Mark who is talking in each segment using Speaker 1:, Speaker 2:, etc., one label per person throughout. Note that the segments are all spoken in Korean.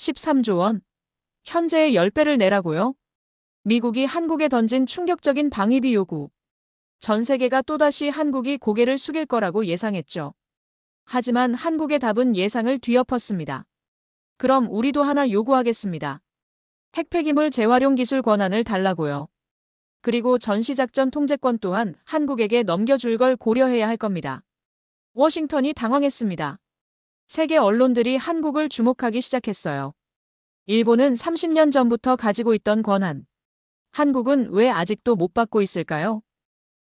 Speaker 1: 13조 원. 현재의 10배를 내라고요? 미국이 한국에 던진 충격적인 방위비 요구. 전 세계가 또다시 한국이 고개를 숙일 거라고 예상했죠. 하지만 한국의 답은 예상을 뒤엎었습니다. 그럼 우리도 하나 요구하겠습니다. 핵폐기물 재활용 기술 권한을 달라고요. 그리고 전시작전 통제권 또한 한국에게 넘겨줄 걸 고려해야 할 겁니다. 워싱턴이 당황했습니다. 세계 언론들이 한국을 주목하기 시작했어요. 일본은 30년 전부터 가지고 있던 권한. 한국은 왜 아직도 못 받고 있을까요?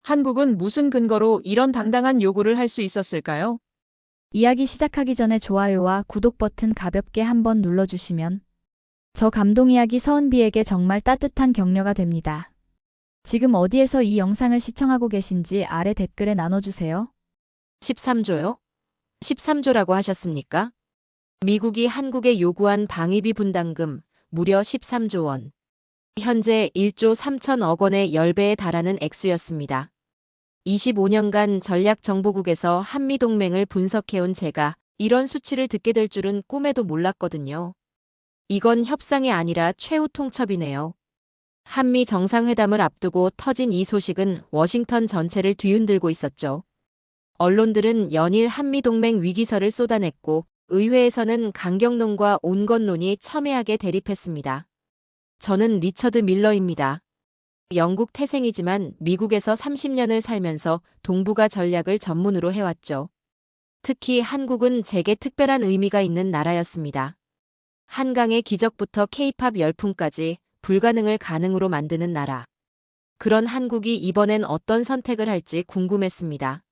Speaker 1: 한국은 무슨 근거로 이런 당당한 요구를 할 수 있었을까요?
Speaker 2: 이야기 시작하기 전에 좋아요와 구독 버튼 가볍게 한번 눌러주시면 저 감동 이야기 서은비에게 정말 따뜻한 격려가 됩니다. 지금 어디에서 이 영상을 시청하고 계신지 아래 댓글에 나눠주세요.
Speaker 3: 13조요? 13조라고 하셨습니까? 미국이 한국에 요구한 방위비 분담금 무려 13조 원. 현재 1조 3천억 원의 10배에 달하는 액수였습니다. 25년간 전략정보국에서 한미동맹을 분석해온 제가 이런 수치를 듣게 될 줄은 꿈에도 몰랐거든요. 이건 협상이 아니라 최후 통첩이네요. 한미 정상회담을 앞두고 터진 이 소식은 워싱턴 전체를 뒤흔들고 있었죠. 언론들은 연일 한미동맹 위기설을 쏟아냈고 의회에서는 강경론과 온건론이 첨예하게 대립했습니다. 저는 리처드 밀러입니다. 영국 태생이지만 미국에서 30년을 살면서 동북아 전략을 전문으로 해왔죠. 특히 한국은 제게 특별한 의미가 있는 나라였습니다. 한강의 기적부터 K-팝 열풍까지 불가능을 가능으로 만드는 나라. 그런 한국이 이번엔 어떤 선택을 할지 궁금했습니다.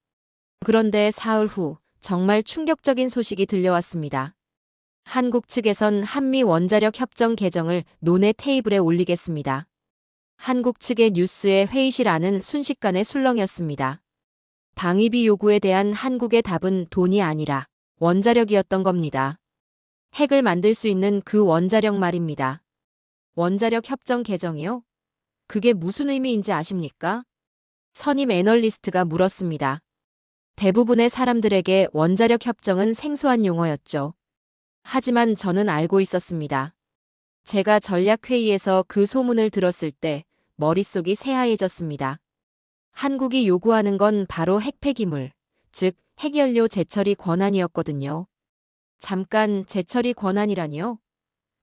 Speaker 3: 그런데 사흘 후 정말 충격적인 소식이 들려왔습니다. 한국 측에선 한미 원자력 협정 개정을 논의 테이블에 올리겠습니다. 한국 측의 뉴스에 회의실 안은 순식간에 술렁였습니다. 방위비 요구에 대한 한국의 답은 돈이 아니라 원자력이었던 겁니다. 핵을 만들 수 있는 그 원자력 말입니다. 원자력 협정 개정이요? 그게 무슨 의미인지 아십니까? 선임 애널리스트가 물었습니다. 대부분의 사람들에게 원자력 협정은 생소한 용어였죠. 하지만 저는 알고 있었습니다. 제가 전략회의에서 그 소문을 들었을 때 머릿속이 새하얘졌습니다. 한국이 요구하는 건 바로 핵폐기물, 즉 핵연료 재처리 권한이었거든요. 잠깐 재처리 권한이라니요?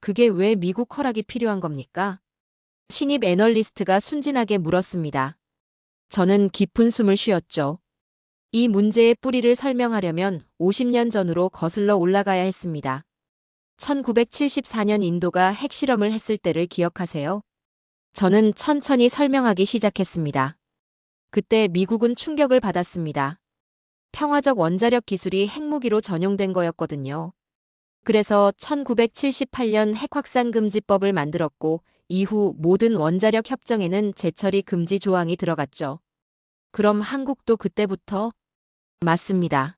Speaker 3: 그게 왜 미국 허락이 필요한 겁니까? 신입 애널리스트가 순진하게 물었습니다. 저는 깊은 숨을 쉬었죠. 이 문제의 뿌리를 설명하려면 50년 전으로 거슬러 올라가야 했습니다. 1974년 인도가 핵실험을 했을 때를 기억하세요? 저는 천천히 설명하기 시작했습니다. 그때 미국은 충격을 받았습니다. 평화적 원자력 기술이 핵무기로 전용된 거였거든요. 그래서 1978년 핵확산금지법을 만들었고 이후 모든 원자력 협정에는 재처리 금지 조항이 들어갔죠. 그럼 한국도 그때부터? 맞습니다.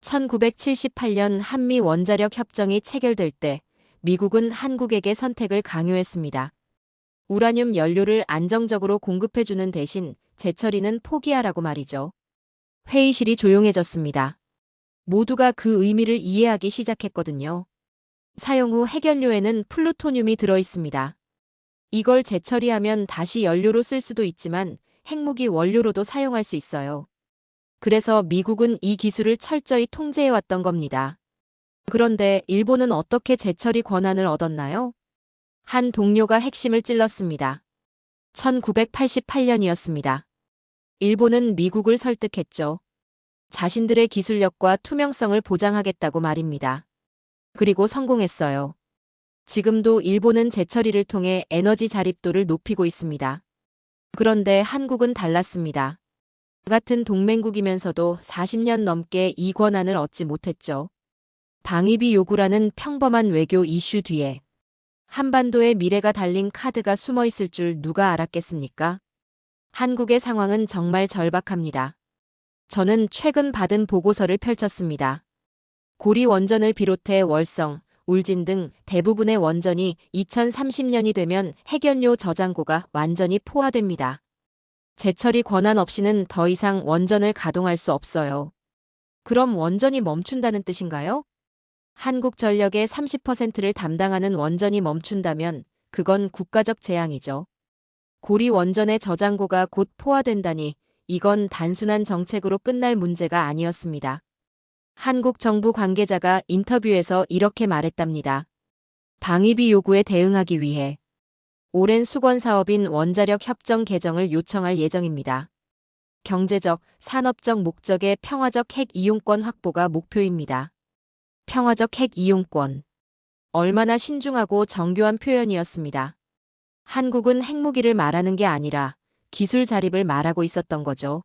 Speaker 3: 1978년 한미 원자력 협정이 체결될 때 미국은 한국에게 선택을 강요했습니다. 우라늄 연료를 안정적으로 공급해주는 대신 재처리는 포기하라고 말이죠. 회의실이 조용해졌습니다. 모두가 그 의미를 이해하기 시작했거든요. 사용 후 핵연료에는 플루토늄이 들어있습니다. 이걸 재처리하면 다시 연료로 쓸 수도 있지만 핵무기 원료로도 사용할 수 있어요. 그래서 미국은 이 기술을 철저히 통제해왔던 겁니다. 그런데 일본은 어떻게 재처리 권한을 얻었나요? 한 동료가 핵심을 찔렀습니다. 1988년이었습니다. 일본은 미국을 설득했죠. 자신들의 기술력과 투명성을 보장하겠다고 말입니다. 그리고 성공했어요. 지금도 일본은 재처리를 통해 에너지 자립도를 높이고 있습니다. 그런데 한국은 달랐습니다. 같은 동맹국이면서도 40년 넘게 이 권한을 얻지 못했죠. 방위비 요구라는 평범한 외교 이슈 뒤에 한반도의 미래가 달린 카드가 숨어 있을 줄 누가 알았겠습니까? 한국의 상황은 정말 절박합니다. 저는 최근 받은 보고서를 펼쳤습니다. 고리 원전을 비롯해 월성, 울진 등 대부분의 원전이 2030년이 되면 핵연료 저장고가 완전히 포화됩니다. 재처리 권한 없이는 더 이상 원전을 가동할 수 없어요. 그럼 원전이 멈춘다는 뜻인가요? 한국전력의 30%를 담당하는 원전이 멈춘다면 그건 국가적 재앙이죠. 고리 원전의 저장고가 곧 포화된다니 이건 단순한 정책으로 끝날 문제가 아니었습니다. 한국 정부 관계자가 인터뷰에서 이렇게 말했답니다. 방위비 요구에 대응하기 위해 오랜 수건 사업인 원자력 협정 개정을 요청할 예정입니다. 경제적, 산업적 목적의 평화적 핵 이용권 확보가 목표입니다. 평화적 핵 이용권. 얼마나 신중하고 정교한 표현이었습니다. 한국은 핵무기를 말하는 게 아니라 기술 자립을 말하고 있었던 거죠.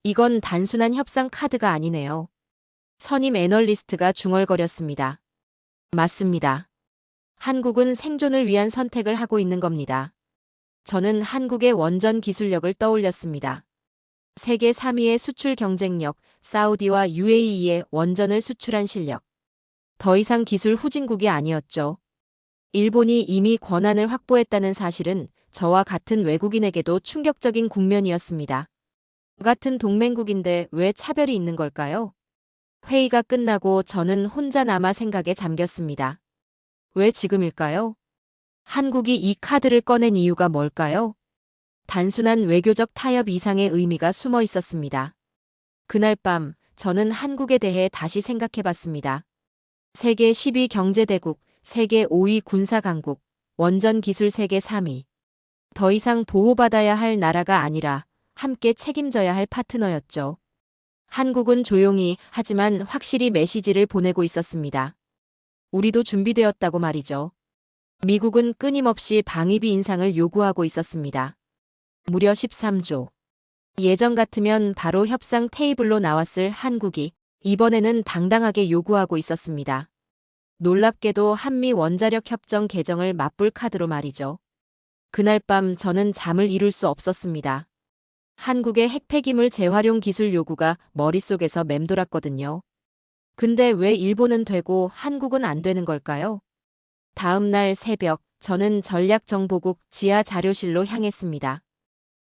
Speaker 3: 이건 단순한 협상 카드가 아니네요. 선임 애널리스트가 중얼거렸습니다. 맞습니다. 한국은 생존을 위한 선택을 하고 있는 겁니다. 저는 한국의 원전 기술력을 떠올렸습니다. 세계 3위의 수출 경쟁력, 사우디와 UAE에 원전을 수출한 실력. 더 이상 기술 후진국이 아니었죠. 일본이 이미 권한을 확보했다는 사실은 저와 같은 외국인에게도 충격적인 국면이었습니다. 같은 동맹국인데 왜 차별이 있는 걸까요? 회의가 끝나고 저는 혼자 남아 생각에 잠겼습니다. 왜 지금일까요? 한국이 이 카드를 꺼낸 이유가 뭘까요? 단순한 외교적 타협 이상의 의미가 숨어 있었습니다. 그날 밤 저는 한국에 대해 다시 생각해 봤습니다. 세계 10위 경제대국, 세계 5위 군사강국, 원전 기술 세계 3위. 더 이상 보호받아야 할 나라가 아니라 함께 책임져야 할 파트너였죠. 한국은 조용히 하지만 확실히 메시지를 보내고 있었습니다. 우리도 준비되었다고 말이죠. 미국은 끊임없이 방위비 인상을 요구하고 있었습니다. 무려 13조. 예전 같으면 바로 협상 테이블로 나왔을 한국이 이번에는 당당하게 요구하고 있었습니다. 놀랍게도 한미 원자력 협정 개정을 맞불 카드로 말이죠. 그날 밤 저는 잠을 이룰 수 없었습니다. 한국의 핵폐기물 재활용 기술 요구가 머릿속에서 맴돌았거든요. 근데 왜 일본은 되고 한국은 안 되는 걸까요? 다음 날 새벽, 저는 전략정보국 지하 자료실로 향했습니다.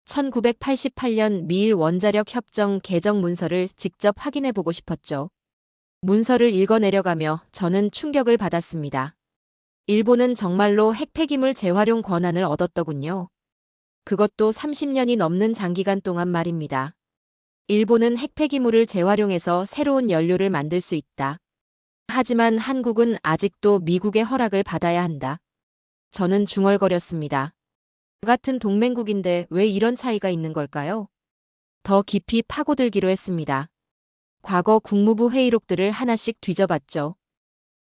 Speaker 3: 1988년 미일 원자력 협정 개정 문서를 직접 확인해 보고 싶었죠. 문서를 읽어 내려가며 저는 충격을 받았습니다. 일본은 정말로 핵폐기물 재활용 권한을 얻었더군요. 그것도 30년이 넘는 장기간 동안 말입니다. 일본은 핵폐기물을 재활용해서 새로운 연료를 만들 수 있다. 하지만 한국은 아직도 미국의 허락을 받아야 한다. 저는 중얼거렸습니다. 같은 동맹국인데 왜 이런 차이가 있는 걸까요? 더 깊이 파고들기로 했습니다. 과거 국무부 회의록들을 하나씩 뒤져봤죠.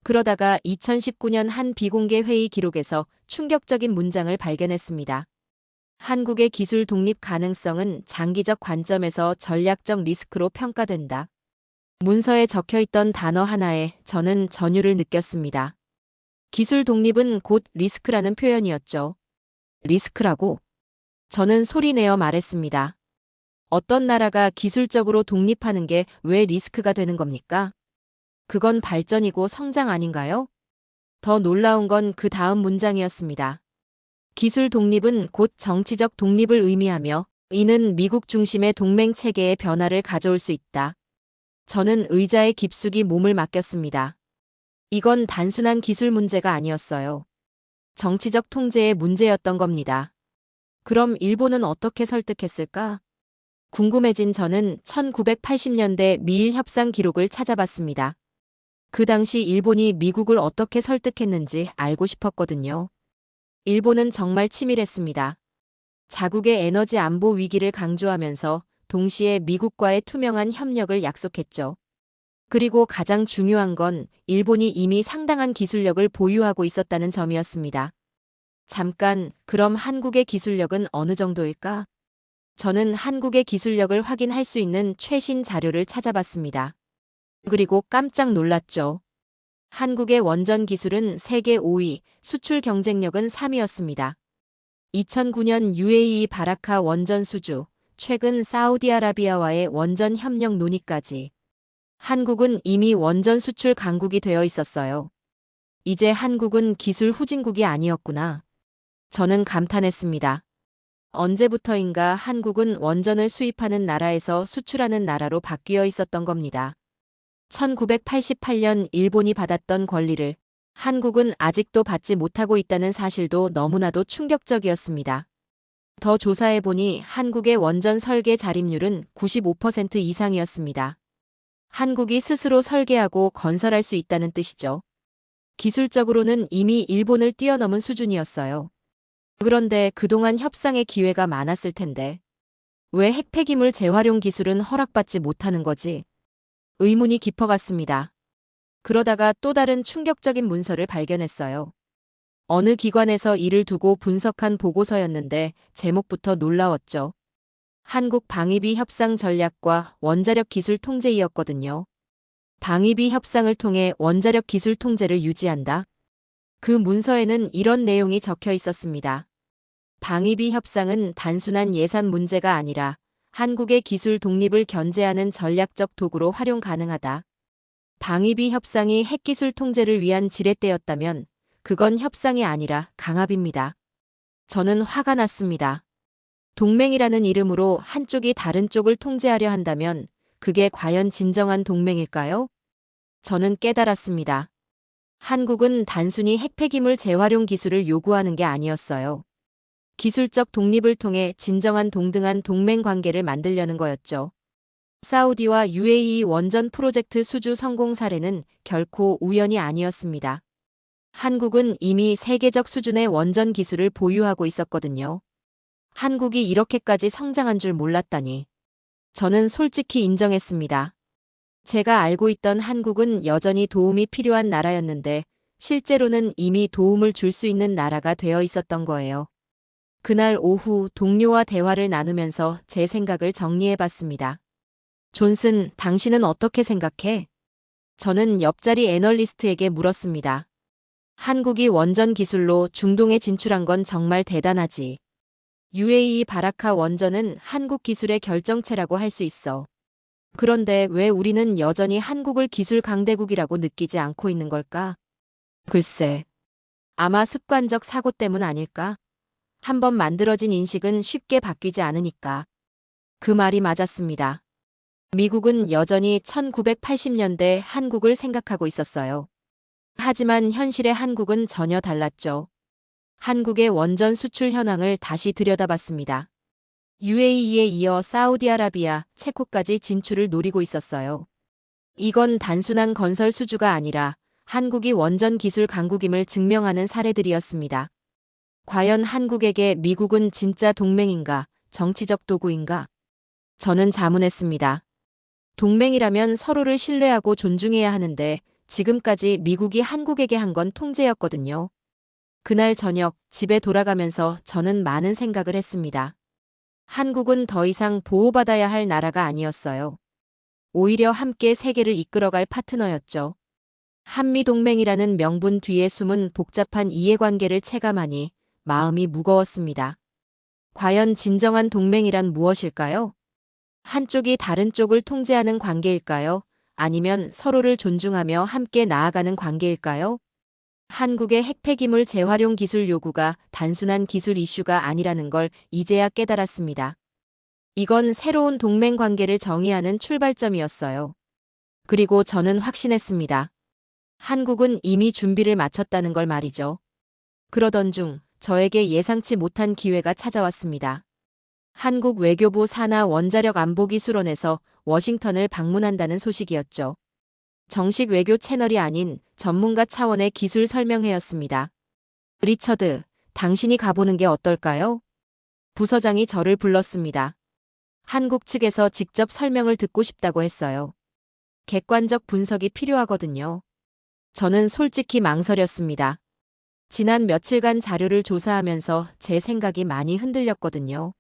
Speaker 3: 그러다가 2019년 한 비공개 회의 기록에서 충격적인 문장을 발견했습니다. 한국의 기술 독립 가능성은 장기적 관점에서 전략적 리스크로 평가된다. 문서에 적혀있던 단어 하나에 저는 전율을 느꼈습니다. 기술 독립은 곧 리스크라는 표현이었죠. 리스크라고? 저는 소리내어 말했습니다. 어떤 나라가 기술적으로 독립하는 게 왜 리스크가 되는 겁니까? 그건 발전이고 성장 아닌가요? 더 놀라운 건 그 다음 문장이었습니다. 기술 독립은 곧 정치적 독립을 의미하며 이는 미국 중심의 동맹 체계의 변화를 가져올 수 있다. 저는 의자에 깊숙이 몸을 맡겼습니다. 이건 단순한 기술 문제가 아니었어요. 정치적 통제의 문제였던 겁니다. 그럼 일본은 어떻게 설득했을까? 궁금해진 저는 1980년대 미일 협상 기록을 찾아봤습니다. 그 당시 일본이 미국을 어떻게 설득했는지 알고 싶었거든요. 일본은 정말 치밀했습니다. 자국의 에너지 안보 위기를 강조하면서 동시에 미국과의 투명한 협력을 약속했죠. 그리고 가장 중요한 건 일본이 이미 상당한 기술력을 보유하고 있었다는 점이었습니다. 잠깐, 그럼 한국의 기술력은 어느 정도일까? 저는 한국의 기술력을 확인할 수 있는 최신 자료를 찾아봤습니다. 그리고 깜짝 놀랐죠. 한국의 원전 기술은 세계 5위, 수출 경쟁력은 3위였습니다. 2009년 UAE 바라카 원전 수주, 최근 사우디아라비아와의 원전 협력 논의까지. 한국은 이미 원전 수출 강국이 되어 있었어요. 이제 한국은 기술 후진국이 아니었구나. 저는 감탄했습니다. 언제부터인가 한국은 원전을 수입하는 나라에서 수출하는 나라로 바뀌어 있었던 겁니다. 1988년 일본이 받았던 권리를 한국은 아직도 받지 못하고 있다는 사실도 너무나도 충격적이었습니다. 더 조사해보니 한국의 원전 설계 자립률은 95% 이상이었습니다. 한국이 스스로 설계하고 건설할 수 있다는 뜻이죠. 기술적으로는 이미 일본을 뛰어넘은 수준이었어요. 그런데 그동안 협상의 기회가 많았을 텐데 왜 핵폐기물 재활용 기술은 허락받지 못하는 거지? 의문이 깊어갔습니다. 그러다가 또 다른 충격적인 문서를 발견했어요. 어느 기관에서 이를 두고 분석한 보고서였는데 제목부터 놀라웠죠. 한국 방위비 협상 전략과 원자력 기술 통제이었거든요. 방위비 협상을 통해 원자력 기술 통제를 유지한다. 그 문서에는 이런 내용이 적혀 있었습니다. 방위비 협상은 단순한 예산 문제가 아니라 한국의 기술 독립을 견제하는 전략적 도구로 활용 가능하다. 방위비 협상이 핵기술 통제를 위한 지렛대였다면 그건 협상이 아니라 강압입니다. 저는 화가 났습니다. 동맹이라는 이름으로 한쪽이 다른 쪽을 통제하려 한다면 그게 과연 진정한 동맹일까요? 저는 깨달았습니다. 한국은 단순히 핵폐기물 재활용 기술을 요구하는 게 아니었어요. 기술적 독립을 통해 진정한 동등한 동맹 관계를 만들려는 거였죠. 사우디와 UAE 원전 프로젝트 수주 성공 사례는 결코 우연이 아니었습니다. 한국은 이미 세계적 수준의 원전 기술을 보유하고 있었거든요. 한국이 이렇게까지 성장한 줄 몰랐다니. 저는 솔직히 인정했습니다. 제가 알고 있던 한국은 여전히 도움이 필요한 나라였는데 실제로는 이미 도움을 줄 수 있는 나라가 되어 있었던 거예요. 그날 오후 동료와 대화를 나누면서 제 생각을 정리해봤습니다. 존슨, 당신은 어떻게 생각해? 저는 옆자리 애널리스트에게 물었습니다. 한국이 원전 기술로 중동에 진출한 건 정말 대단하지. UAE 바라카 원전은 한국 기술의 결정체라고 할 수 있어. 그런데 왜 우리는 여전히 한국을 기술 강대국이라고 느끼지 않고 있는 걸까? 글쎄, 아마 습관적 사고 때문 아닐까? 한번 만들어진 인식은 쉽게 바뀌지 않으니까. 그 말이 맞았습니다. 미국은 여전히 1980년대 한국을 생각하고 있었어요. 하지만 현실의 한국은 전혀 달랐죠. 한국의 원전 수출 현황을 다시 들여다봤습니다. UAE에 이어 사우디아라비아, 체코까지 진출을 노리고 있었어요. 이건 단순한 건설 수주가 아니라 한국이 원전 기술 강국임을 증명하는 사례들이었습니다. 과연 한국에게 미국은 진짜 동맹인가, 정치적 도구인가? 저는 자문했습니다. 동맹이라면 서로를 신뢰하고 존중해야 하는데 지금까지 미국이 한국에게 한 건 통제였거든요. 그날 저녁 집에 돌아가면서 저는 많은 생각을 했습니다. 한국은 더 이상 보호받아야 할 나라가 아니었어요. 오히려 함께 세계를 이끌어갈 파트너였죠. 한미동맹이라는 명분 뒤에 숨은 복잡한 이해관계를 체감하니 마음이 무거웠습니다. 과연 진정한 동맹이란 무엇일까요? 한쪽이 다른 쪽을 통제하는 관계일까요? 아니면 서로를 존중하며 함께 나아가는 관계일까요? 한국의 핵폐기물 재활용 기술 요구가 단순한 기술 이슈가 아니라는 걸 이제야 깨달았습니다. 이건 새로운 동맹 관계를 정의하는 출발점이었어요. 그리고 저는 확신했습니다. 한국은 이미 준비를 마쳤다는 걸 말이죠. 그러던 중 저에게 예상치 못한 기회가 찾아왔습니다. 한국 외교부 산하 원자력 안보기술원에서 워싱턴을 방문한다는 소식이었죠. 정식 외교 채널이 아닌 전문가 차원의 기술 설명회였습니다. 리처드, 당신이 가보는 게 어떨까요? 부서장이 저를 불렀습니다. 한국 측에서 직접 설명을 듣고 싶다고 했어요. 객관적 분석이 필요하거든요. 저는 솔직히 망설였습니다. 지난 며칠간 자료를 조사하면서 제 생각이 많이 흔들렸거든요.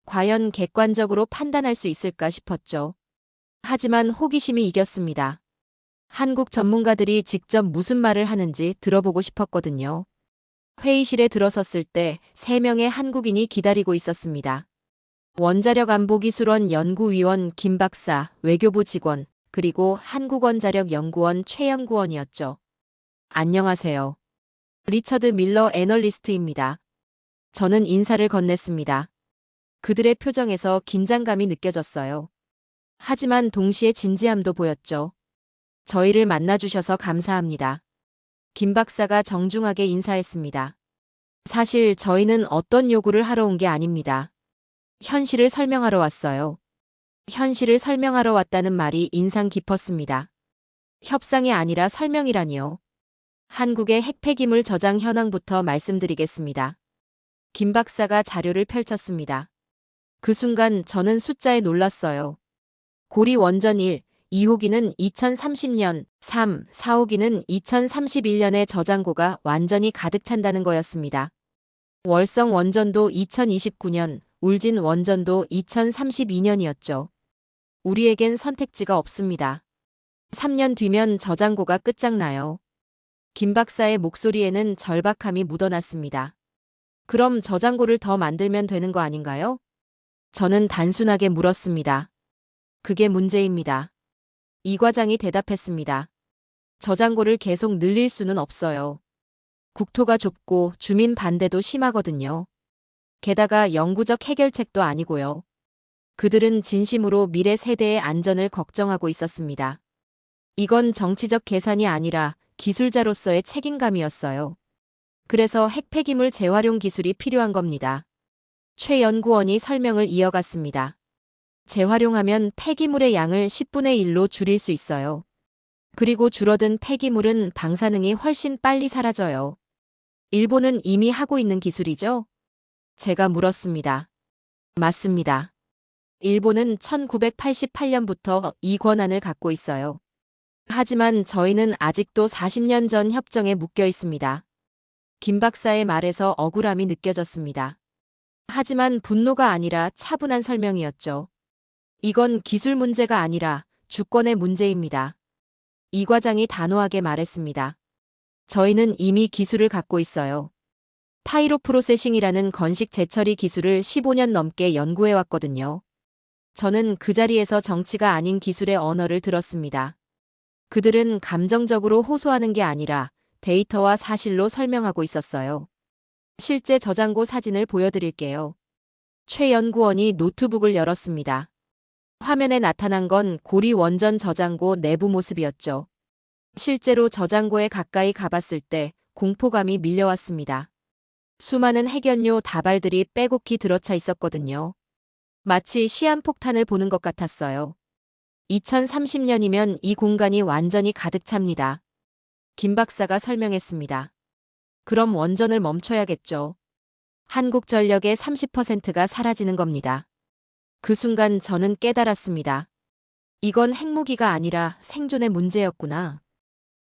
Speaker 3: 과연 객관적으로 판단할 수 있을까 싶었죠. 하지만 호기심이 이겼습니다. 한국 전문가들이 직접 무슨 말을 하는지 들어보고 싶었거든요. 회의실에 들어섰을 때 3명의 한국인이 기다리고 있었습니다. 원자력안보기술원 연구위원 김 박사, 외교부 직원, 그리고 한국원자력연구원 최 연구원이었죠. 안녕하세요. 리처드 밀러 애널리스트입니다. 저는 인사를 건넸습니다. 그들의 표정에서 긴장감이 느껴졌어요. 하지만 동시에 진지함도 보였죠. 저희를 만나주셔서 감사합니다. 김 박사가 정중하게 인사했습니다. 사실 저희는 어떤 요구를 하러 온 게 아닙니다. 현실을 설명하러 왔어요. 현실을 설명하러 왔다는 말이 인상 깊었습니다. 협상이 아니라 설명이라니요. 한국의 핵폐기물 저장 현황부터 말씀드리겠습니다. 김 박사가 자료를 펼쳤습니다. 그 순간 저는 숫자에 놀랐어요. 고리 원전 1, 2호기는 2030년, 3, 4호기는 2031년에 저장고가 완전히 가득 찬다는 거였습니다. 월성 원전도 2029년, 울진 원전도 2032년이었죠. 우리에겐 선택지가 없습니다. 3년 뒤면 저장고가 끝장나요. 김 박사의 목소리에는 절박함이 묻어났습니다. 그럼 저장고를 더 만들면 되는 거 아닌가요? 저는 단순하게 물었습니다. 그게 문제입니다. 이 과장이 대답했습니다. 저장고를 계속 늘릴 수는 없어요. 국토가 좁고 주민 반대도 심하거든요. 게다가 영구적 해결책도 아니고요. 그들은 진심으로 미래 세대의 안전을 걱정하고 있었습니다. 이건 정치적 계산이 아니라 기술자로서의 책임감이었어요. 그래서 핵폐기물 재활용 기술이 필요한 겁니다. 최 연구원이 설명을 이어갔습니다. 재활용하면 폐기물의 양을 10분의 1로 줄일 수 있어요. 그리고 줄어든 폐기물은 방사능이 훨씬 빨리 사라져요. 일본은 이미 하고 있는 기술이죠? 제가 물었습니다. 맞습니다. 일본은 1988년부터 이 권한을 갖고 있어요. 하지만 저희는 아직도 40년 전 협정에 묶여 있습니다. 김 박사의 말에서 억울함이 느껴졌습니다. 하지만 분노가 아니라 차분한 설명이었죠. 이건 기술 문제가 아니라 주권의 문제입니다. 이 과장이 단호하게 말했습니다. 저희는 이미 기술을 갖고 있어요. 파이로 프로세싱이라는 건식 재처리 기술을 15년 넘게 연구해 왔거든요. 저는 그 자리에서 정치가 아닌 기술의 언어를 들었습니다. 그들은 감정적으로 호소하는 게 아니라 데이터와 사실로 설명하고 있었어요. 실제 저장고 사진을 보여드릴게요. 최 연구원이 노트북을 열었습니다. 화면에 나타난 건 고리 원전 저장고 내부 모습이었죠. 실제로 저장고에 가까이 가봤을 때 공포감이 밀려왔습니다. 수많은 핵연료 다발들이 빼곡히 들어차 있었거든요. 마치 시한폭탄을 보는 것 같았어요. 2030년이면 이 공간이 완전히 가득 찹니다. 김 박사가 설명했습니다. 그럼 원전을 멈춰야겠죠. 한국전력의 30%가 사라지는 겁니다. 그 순간 저는 깨달았습니다. 이건 핵무기가 아니라 생존의 문제였구나.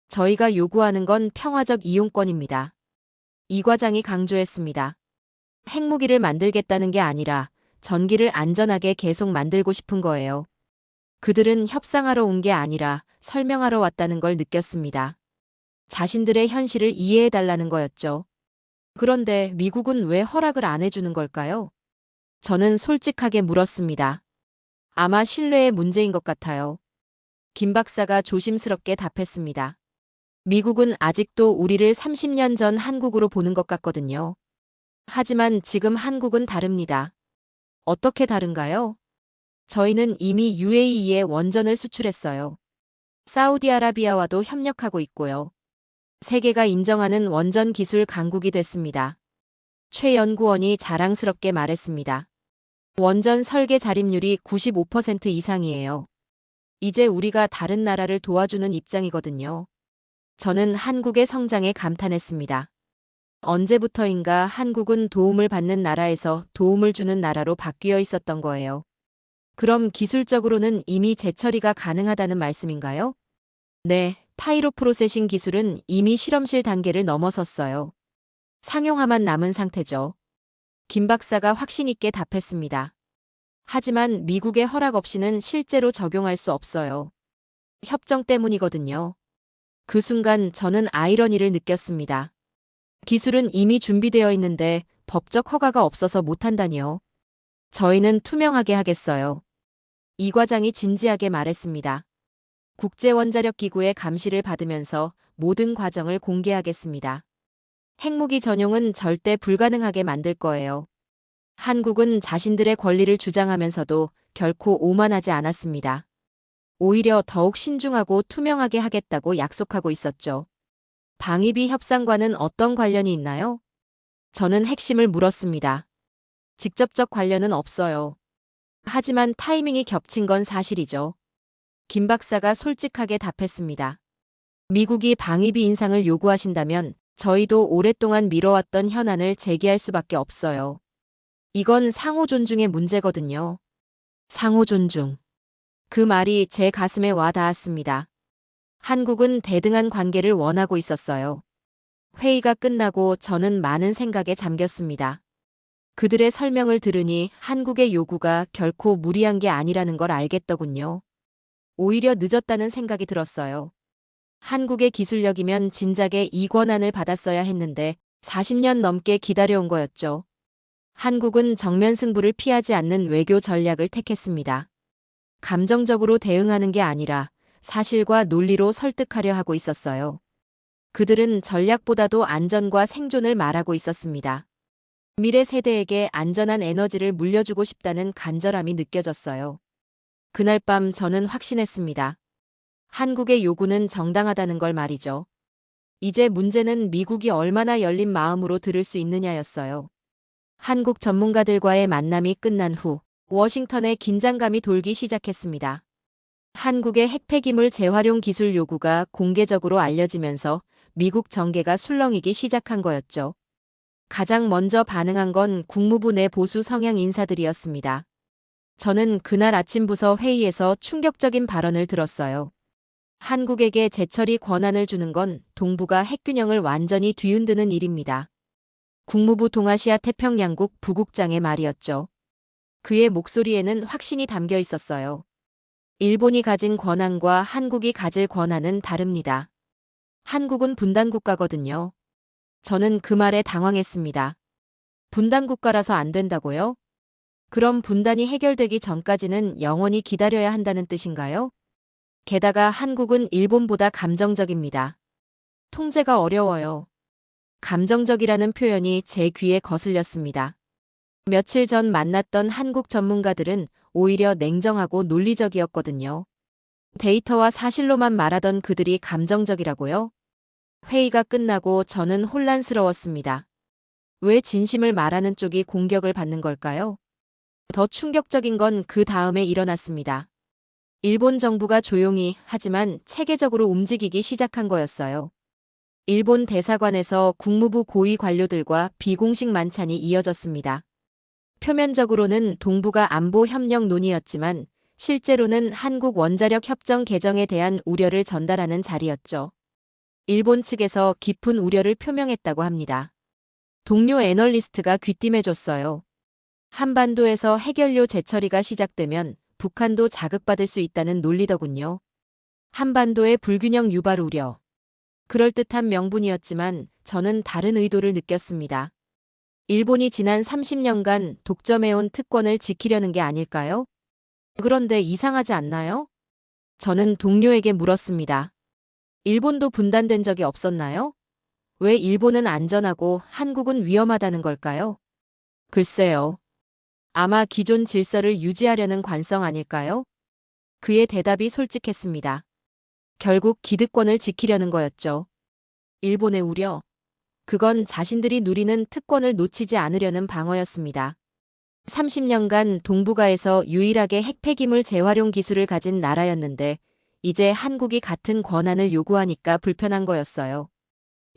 Speaker 3: 저희가 요구하는 건 평화적 이용권입니다. 이 과장이 강조했습니다. 핵무기를 만들겠다는 게 아니라 전기를 안전하게 계속 만들고 싶은 거예요. 그들은 협상하러 온 게 아니라 설명하러 왔다는 걸 느꼈습니다. 자신들의 현실을 이해해달라는 거였죠. 그런데 미국은 왜 허락을 안 해주는 걸까요? 저는 솔직하게 물었습니다. 아마 신뢰의 문제인 것 같아요. 김 박사가 조심스럽게 답했습니다. 미국은 아직도 우리를 30년 전 한국으로 보는 것 같거든요. 하지만 지금 한국은 다릅니다. 어떻게 다른가요? 저희는 이미 UAE에 원전을 수출했어요. 사우디아라비아와도 협력하고 있고요. 세계가 인정하는 원전 기술 강국이 됐습니다. 최 연구원이 자랑스럽게 말했습니다. 원전 설계 자립률이 95% 이상이에요. 이제 우리가 다른 나라를 도와주는 입장이거든요. 저는 한국의 성장에 감탄했습니다. 언제부터인가 한국은 도움을 받는 나라에서 도움을 주는 나라로 바뀌어 있었던 거예요. 그럼 기술적으로는 이미 재처리가 가능하다는 말씀인가요? 네, 파이로 프로세싱 기술은 이미 실험실 단계를 넘어섰어요. 상용화만 남은 상태죠. 김 박사가 확신 있게 답했습니다. 하지만 미국의 허락 없이는 실제로 적용할 수 없어요. 협정 때문이거든요. 그 순간 저는 아이러니를 느꼈습니다. 기술은 이미 준비되어 있는데 법적 허가가 없어서 못한다니요. 저희는 투명하게 하겠어요. 이 과장이 진지하게 말했습니다. 국제원자력기구의 감시를 받으면서 모든 과정을 공개하겠습니다. 핵무기 전용은 절대 불가능하게 만들 거예요. 한국은 자신들의 권리를 주장하면서도 결코 오만하지 않았습니다. 오히려 더욱 신중하고 투명하게 하겠다고 약속하고 있었죠. 방위비 협상과는 어떤 관련이 있나요? 저는 핵심을 물었습니다. 직접적 관련은 없어요. 하지만 타이밍이 겹친 건 사실이죠. 김 박사가 솔직하게 답했습니다. 미국이 방위비 인상을 요구하신다면 저희도 오랫동안 미뤄왔던 현안을 제기할 수밖에 없어요. 이건 상호 존중의 문제거든요. 상호 존중. 그 말이 제 가슴에 와 닿았습니다. 한국은 대등한 관계를 원하고 있었어요. 회의가 끝나고 저는 많은 생각에 잠겼습니다. 그들의 설명을 들으니 한국의 요구가 결코 무리한 게 아니라는 걸 알겠더군요. 오히려 늦었다는 생각이 들었어요. 한국의 기술력이면 진작에 이 권한을 받았어야 했는데 40년 넘게 기다려온 거였죠. 한국은 정면 승부를 피하지 않는 외교 전략을 택했습니다. 감정적으로 대응하는 게 아니라 사실과 논리로 설득하려 하고 있었어요. 그들은 전략보다도 안전과 생존을 말하고 있었습니다. 미래 세대에게 안전한 에너지를 물려주고 싶다는 간절함이 느껴졌어요. 그날 밤 저는 확신했습니다. 한국의 요구는 정당하다는 걸 말이죠. 이제 문제는 미국이 얼마나 열린 마음으로 들을 수 있느냐였어요. 한국 전문가들과의 만남이 끝난 후 워싱턴에 긴장감이 돌기 시작했습니다. 한국의 핵폐기물 재활용 기술 요구가 공개적으로 알려지면서 미국 정계가 술렁이기 시작한 거였죠. 가장 먼저 반응한 건 국무부 내 보수 성향 인사들이었습니다. 저는 그날 아침 부서 회의에서 충격적인 발언을 들었어요. 한국에게 재처리 권한을 주는 건 동북아 핵균형을 완전히 뒤흔드는 일입니다. 국무부 동아시아 태평양국 부국장의 말이었죠. 그의 목소리에는 확신이 담겨 있었어요. 일본이 가진 권한과 한국이 가질 권한은 다릅니다. 한국은 분단국가거든요. 저는 그 말에 당황했습니다. 분단국가라서 안 된다고요? 그럼 분단이 해결되기 전까지는 영원히 기다려야 한다는 뜻인가요? 게다가 한국은 일본보다 감정적입니다. 통제가 어려워요. 감정적이라는 표현이 제 귀에 거슬렸습니다. 며칠 전 만났던 한국 전문가들은 오히려 냉정하고 논리적이었거든요. 데이터와 사실로만 말하던 그들이 감정적이라고요? 회의가 끝나고 저는 혼란스러웠습니다. 왜 진심을 말하는 쪽이 공격을 받는 걸까요? 더 충격적인 건 그 다음에 일어났습니다. 일본 정부가 조용히 하지만 체계적으로 움직이기 시작한 거였어요. 일본 대사관에서 국무부 고위 관료들과 비공식 만찬이 이어졌습니다. 표면적으로는 동북아 안보 협력 논의였지만 실제로는 한국 원자력 협정 개정에 대한 우려를 전달하는 자리였죠. 일본 측에서 깊은 우려를 표명했다고 합니다. 동료 애널리스트가 귀띔해줬어요. 한반도에서 핵연료 재처리가 시작되면 북한도 자극받을 수 있다는 논리더군요. 한반도의 불균형 유발 우려. 그럴듯한 명분이었지만 저는 다른 의도를 느꼈습니다. 일본이 지난 30년간 독점해온 특권을 지키려는 게 아닐까요? 그런데 이상하지 않나요? 저는 동료에게 물었습니다. 일본도 분단된 적이 없었나요? 왜 일본은 안전하고 한국은 위험하다는 걸까요? 글쎄요. 아마 기존 질서를 유지하려는 관성 아닐까요? 그의 대답이 솔직했습니다. 결국 기득권을 지키려는 거였죠. 일본의 우려. 그건 자신들이 누리는 특권을 놓치지 않으려는 방어였습니다. 30년간 동북아에서 유일하게 핵폐기물 재활용 기술을 가진 나라였는데 이제 한국이 같은 권한을 요구하니까 불편한 거였어요.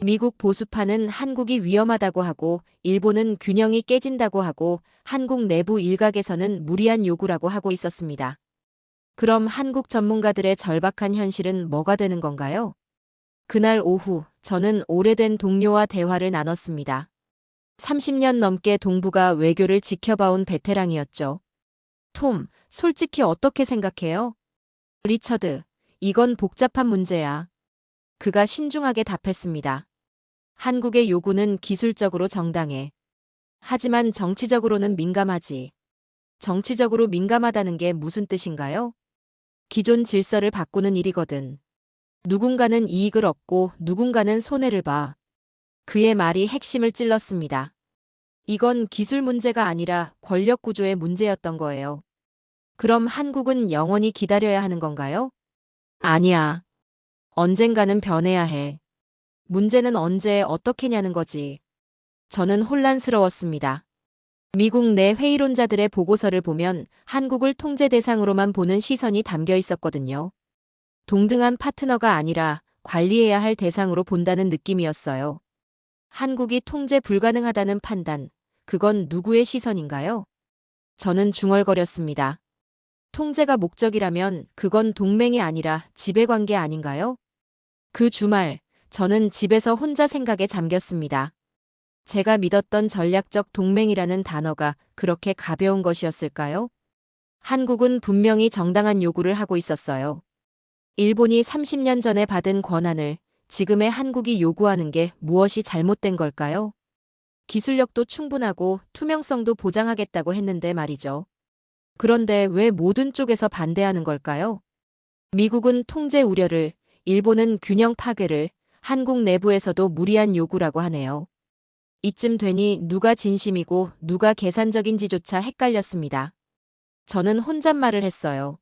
Speaker 3: 미국 보수파는 한국이 위험하다고 하고 일본은 균형이 깨진다고 하고 한국 내부 일각에서는 무리한 요구라고 하고 있었습니다. 그럼 한국 전문가들의 절박한 현실은 뭐가 되는 건가요? 그날 오후 저는 오래된 동료와 대화를 나눴습니다. 30년 넘게 동북아 외교를 지켜봐온 베테랑이었죠. 톰, 솔직히 어떻게 생각해요? 리처드, 이건 복잡한 문제야. 그가 신중하게 답했습니다. 한국의 요구는 기술적으로 정당해. 하지만 정치적으로는 민감하지. 정치적으로 민감하다는 게 무슨 뜻인가요? 기존 질서를 바꾸는 일이거든. 누군가는 이익을 얻고 누군가는 손해를 봐. 그의 말이 핵심을 찔렀습니다. 이건 기술 문제가 아니라 권력 구조의 문제였던 거예요. 그럼 한국은 영원히 기다려야 하는 건가요? 아니야. 언젠가는 변해야 해. 문제는 언제 어떻게냐는 거지. 저는 혼란스러웠습니다. 미국 내 회의론자들의 보고서를 보면 한국을 통제 대상으로만 보는 시선이 담겨 있었거든요. 동등한 파트너가 아니라 관리해야 할 대상으로 본다는 느낌이었어요. 한국이 통제 불가능하다는 판단, 그건 누구의 시선인가요? 저는 중얼거렸습니다. 통제가 목적이라면 그건 동맹이 아니라 지배관계 아닌가요? 그 주말, 저는 집에서 혼자 생각에 잠겼습니다. 제가 믿었던 전략적 동맹이라는 단어가 그렇게 가벼운 것이었을까요? 한국은 분명히 정당한 요구를 하고 있었어요. 일본이 30년 전에 받은 권한을 지금의 한국이 요구하는 게 무엇이 잘못된 걸까요? 기술력도 충분하고 투명성도 보장하겠다고 했는데 말이죠. 그런데 왜 모든 쪽에서 반대하는 걸까요? 미국은 통제 우려를, 일본은 균형 파괴를, 한국 내부에서도 무리한 요구라고 하네요. 이쯤 되니 누가 진심이고 누가 계산적인지조차 헷갈렸습니다. 저는 혼잣말을 했어요.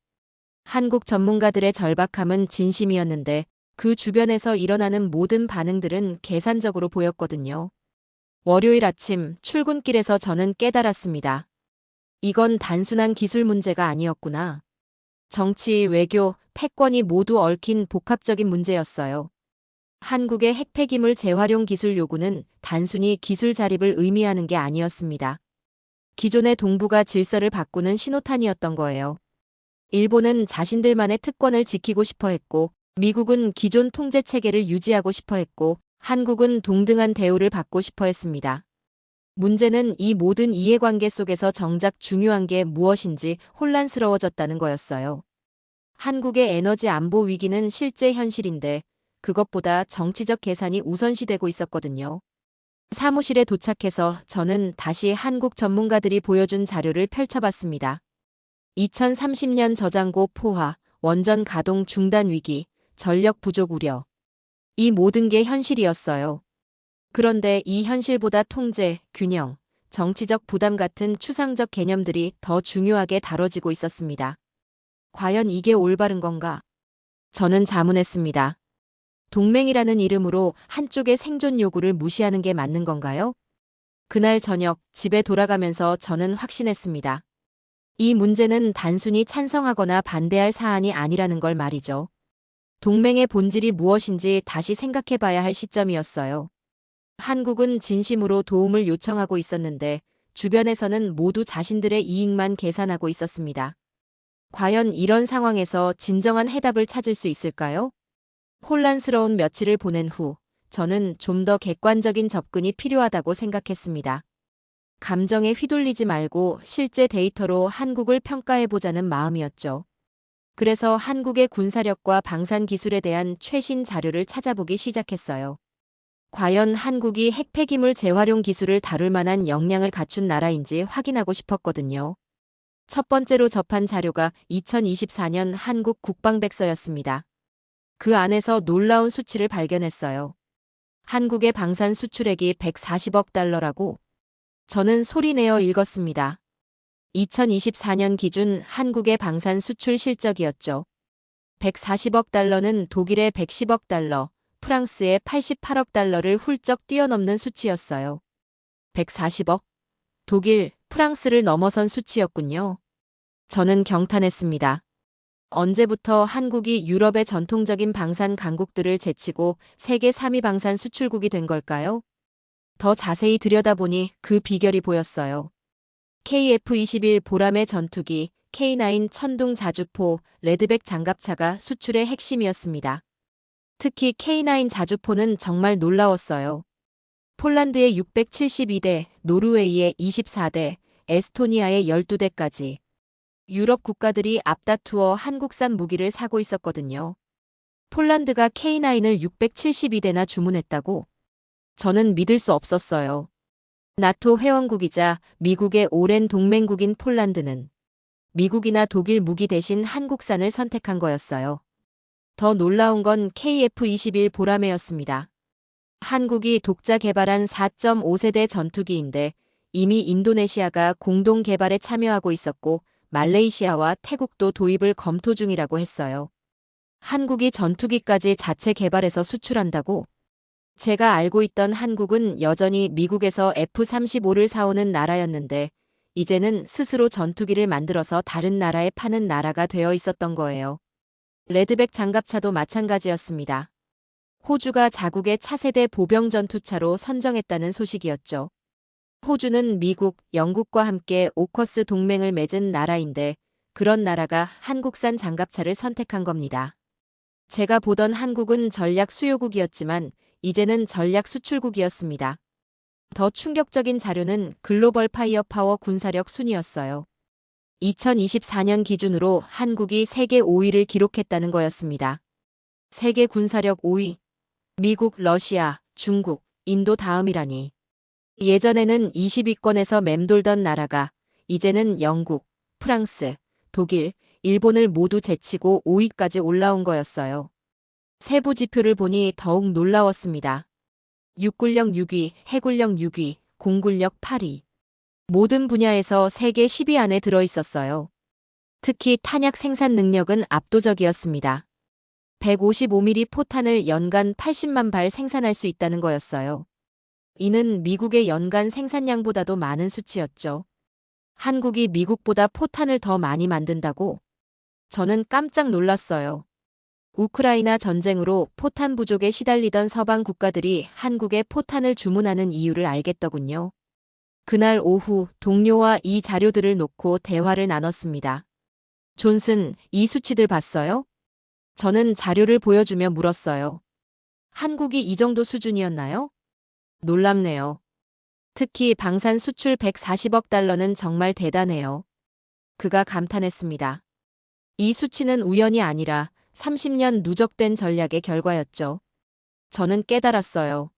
Speaker 3: 한국 전문가들의 절박함은 진심이었는데 그 주변에서 일어나는 모든 반응들은 계산적으로 보였거든요. 월요일 아침 출근길에서 저는 깨달았습니다. 이건 단순한 기술 문제가 아니었구나. 정치, 외교, 패권이 모두 얽힌 복합적인 문제였어요. 한국의 핵폐기물 재활용 기술 요구는 단순히 기술 자립을 의미하는 게 아니었습니다. 기존의 동북아 질서를 바꾸는 신호탄이었던 거예요. 일본은 자신들만의 특권을 지키고 싶어 했고, 미국은 기존 통제 체계를 유지하고 싶어 했고, 한국은 동등한 대우를 받고 싶어 했습니다. 문제는 이 모든 이해관계 속에서 정작 중요한 게 무엇인지 혼란스러워졌다는 거였어요. 한국의 에너지 안보 위기는 실제 현실인데 그것보다 정치적 계산이 우선시되고 있었거든요. 사무실에 도착해서 저는 다시 한국 전문가들이 보여준 자료를 펼쳐봤습니다. 2030년 저장고 포화, 원전 가동 중단 위기, 전력 부족 우려. 이 모든 게 현실이었어요. 그런데 이 현실보다 통제, 균형, 정치적 부담 같은 추상적 개념들이 더 중요하게 다뤄지고 있었습니다. 과연 이게 올바른 건가? 저는 자문했습니다. 동맹이라는 이름으로 한쪽의 생존 요구를 무시하는 게 맞는 건가요? 그날 저녁 집에 돌아가면서 저는 확신했습니다. 이 문제는 단순히 찬성하거나 반대할 사안이 아니라는 걸 말이죠. 동맹의 본질이 무엇인지 다시 생각해 봐야 할 시점이었어요. 한국은 진심으로 도움을 요청하고 있었는데 주변에서는 모두 자신들의 이익만 계산하고 있었습니다. 과연 이런 상황에서 진정한 해답을 찾을 수 있을까요? 혼란스러운 며칠을 보낸 후 저는 좀 더 객관적인 접근이 필요하다고 생각했습니다. 감정에 휘둘리지 말고 실제 데이터로 한국을 평가해보자는 마음이었죠. 그래서 한국의 군사력과 방산 기술에 대한 최신 자료를 찾아보기 시작했어요. 과연 한국이 핵폐기물 재활용 기술을 다룰 만한 역량을 갖춘 나라인지 확인하고 싶었거든요. 첫 번째로 접한 자료가 2024년 한국 국방백서였습니다. 그 안에서 놀라운 수치를 발견했어요. 한국의 방산 수출액이 140억 달러라고. 저는 소리내어 읽었습니다. 2024년 기준 한국의 방산 수출 실적이었죠. 140억 달러는 독일의 110억 달러, 프랑스의 88억 달러를 훌쩍 뛰어넘는 수치였어요. 140억? 독일, 프랑스를 넘어선 수치였군요. 저는 경탄했습니다. 언제부터 한국이 유럽의 전통적인 방산 강국들을 제치고 세계 3위 방산 수출국이 된 걸까요? 더 자세히 들여다보니 그 비결이 보였어요. KF-21 보람의 전투기, K9 천둥 자주포, 레드백 장갑차가 수출의 핵심이었습니다. 특히 K9 자주포는 정말 놀라웠어요. 폴란드의 672대, 노르웨이의 24대, 에스토니아의 12대까지. 유럽 국가들이 앞다투어 한국산 무기를 사고 있었거든요. 폴란드가 K9을 672대나 주문했다고? 저는 믿을 수 없었어요. 나토 회원국이자 미국의 오랜 동맹국인 폴란드는 미국이나 독일 무기 대신 한국산을 선택한 거였어요. 더 놀라운 건 KF-21 보라매였습니다. 한국이 독자 개발한 4.5세대 전투기인데 이미 인도네시아가 공동 개발에 참여하고 있었고 말레이시아와 태국도 도입을 검토 중이라고 했어요. 한국이 전투기까지 자체 개발해서 수출한다고? 제가 알고 있던 한국은 여전히 미국에서 F-35를 사오는 나라였는데 이제는 스스로 전투기를 만들어서 다른 나라에 파는 나라가 되어 있었던 거예요. 레드백 장갑차도 마찬가지였습니다. 호주가 자국의 차세대 보병 전투차로 선정했다는 소식이었죠. 호주는 미국, 영국과 함께 오커스 동맹을 맺은 나라인데 그런 나라가 한국산 장갑차를 선택한 겁니다. 제가 보던 한국은 전략 수요국이었지만 이제는 전략 수출국이었습니다. 더 충격적인 자료는 글로벌 파이어파워 군사력 순위였어요. 2024년 기준으로 한국이 세계 5위를 기록했다는 거였습니다. 세계 군사력 5위. 미국, 러시아, 중국, 인도 다음이라니. 예전에는 20위권에서 맴돌던 나라가 이제는 영국, 프랑스, 독일, 일본을 모두 제치고 5위까지 올라온 거였어요. 세부 지표를 보니 더욱 놀라웠습니다. 육군력 6위, 해군력 6위, 공군력 8위. 모든 분야에서 세계 10위 안에 들어 있었어요. 특히 탄약 생산 능력은 압도적이었습니다. 155mm 포탄을 연간 80만 발 생산할 수 있다는 거였어요. 이는 미국의 연간 생산량보다도 많은 수치였죠. 한국이 미국보다 포탄을 더 많이 만든다고? 저는 깜짝 놀랐어요. 우크라이나 전쟁으로 포탄 부족에 시달리던 서방 국가들이 한국에 포탄을 주문하는 이유를 알겠더군요. 그날 오후 동료와 이 자료들을 놓고 대화를 나눴습니다. 존슨, 이 수치들 봤어요? 저는 자료를 보여주며 물었어요. 한국이 이 정도 수준이었나요? 놀랍네요. 특히 방산 수출 140억 달러는 정말 대단해요. 그가 감탄했습니다. 이 수치는 우연이 아니라 30년 누적된 전략의 결과였죠. 저는 깨달았어요.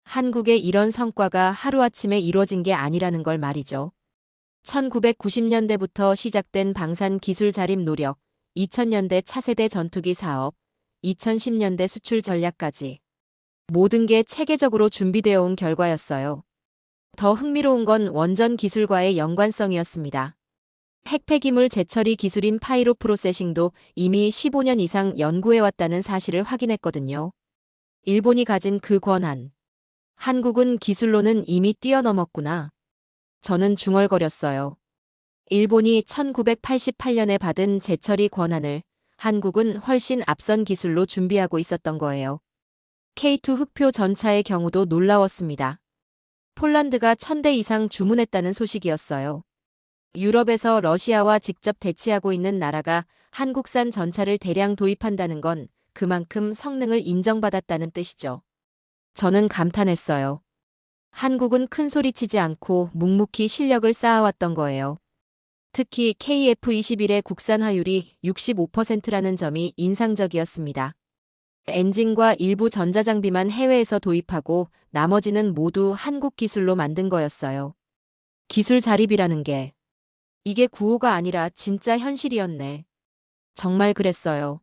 Speaker 3: 한국의 이런 성과가 하루아침에 이루어진 게 아니라는 걸 말이죠. 1990년대부터 시작된 방산 기술 자립 노력, 2000년대 차세대 전투기 사업, 2010년대 수출 전략까지 모든 게 체계적으로 준비되어 온 결과였어요. 더 흥미로운 건 원전 기술과의 연관성이었습니다. 핵폐기물 재처리 기술인 파이로 프로세싱도 이미 15년 이상 연구해왔다는 사실을 확인했거든요. 일본이 가진 그 권한. 한국은 기술로는 이미 뛰어넘었구나. 저는 중얼거렸어요. 일본이 1988년에 받은 재처리 권한을 한국은 훨씬 앞선 기술로 준비하고 있었던 거예요. K2 흑표 전차의 경우도 놀라웠습니다. 폴란드가 1000대 이상 주문했다는 소식이었어요. 유럽에서 러시아와 직접 대치하고 있는 나라가 한국산 전차를 대량 도입한다는 건 그만큼 성능을 인정받았다는 뜻이죠. 저는 감탄했어요. 한국은 큰 소리치지 않고 묵묵히 실력을 쌓아왔던 거예요. 특히 KF-21의 국산화율이 65%라는 점이 인상적이었습니다. 엔진과 일부 전자장비만 해외에서 도입하고 나머지는 모두 한국 기술로 만든 거였어요. 기술 자립이라는 게 이게 구호가 아니라 진짜 현실이었네. 정말 그랬어요.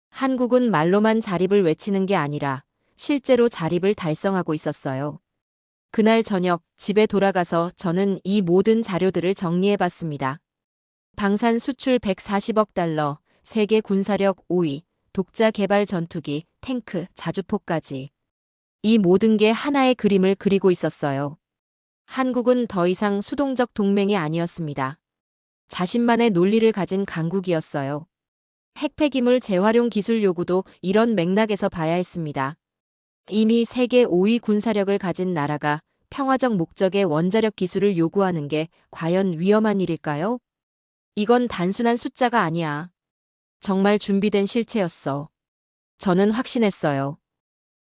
Speaker 3: 한국은 말로만 자립을 외치는 게 아니라 실제로 자립을 달성하고 있었어요. 그날 저녁 집에 돌아가서 저는 이 모든 자료들을 정리해봤습니다. 방산 수출 140억 달러, 세계 군사력 5위, 독자 개발 전투기, 탱크, 자주포까지. 이 모든 게 하나의 그림을 그리고 있었어요. 한국은 더 이상 수동적 동맹이 아니었습니다. 자신만의 논리를 가진 강국이었어요. 핵폐기물 재활용 기술 요구도 이런 맥락에서 봐야 했습니다. 이미 세계 5위 군사력을 가진 나라가 평화적 목적의 원자력 기술을 요구하는 게 과연 위험한 일일까요? 이건 단순한 숫자가 아니야. 정말 준비된 실체였어. 저는 확신했어요.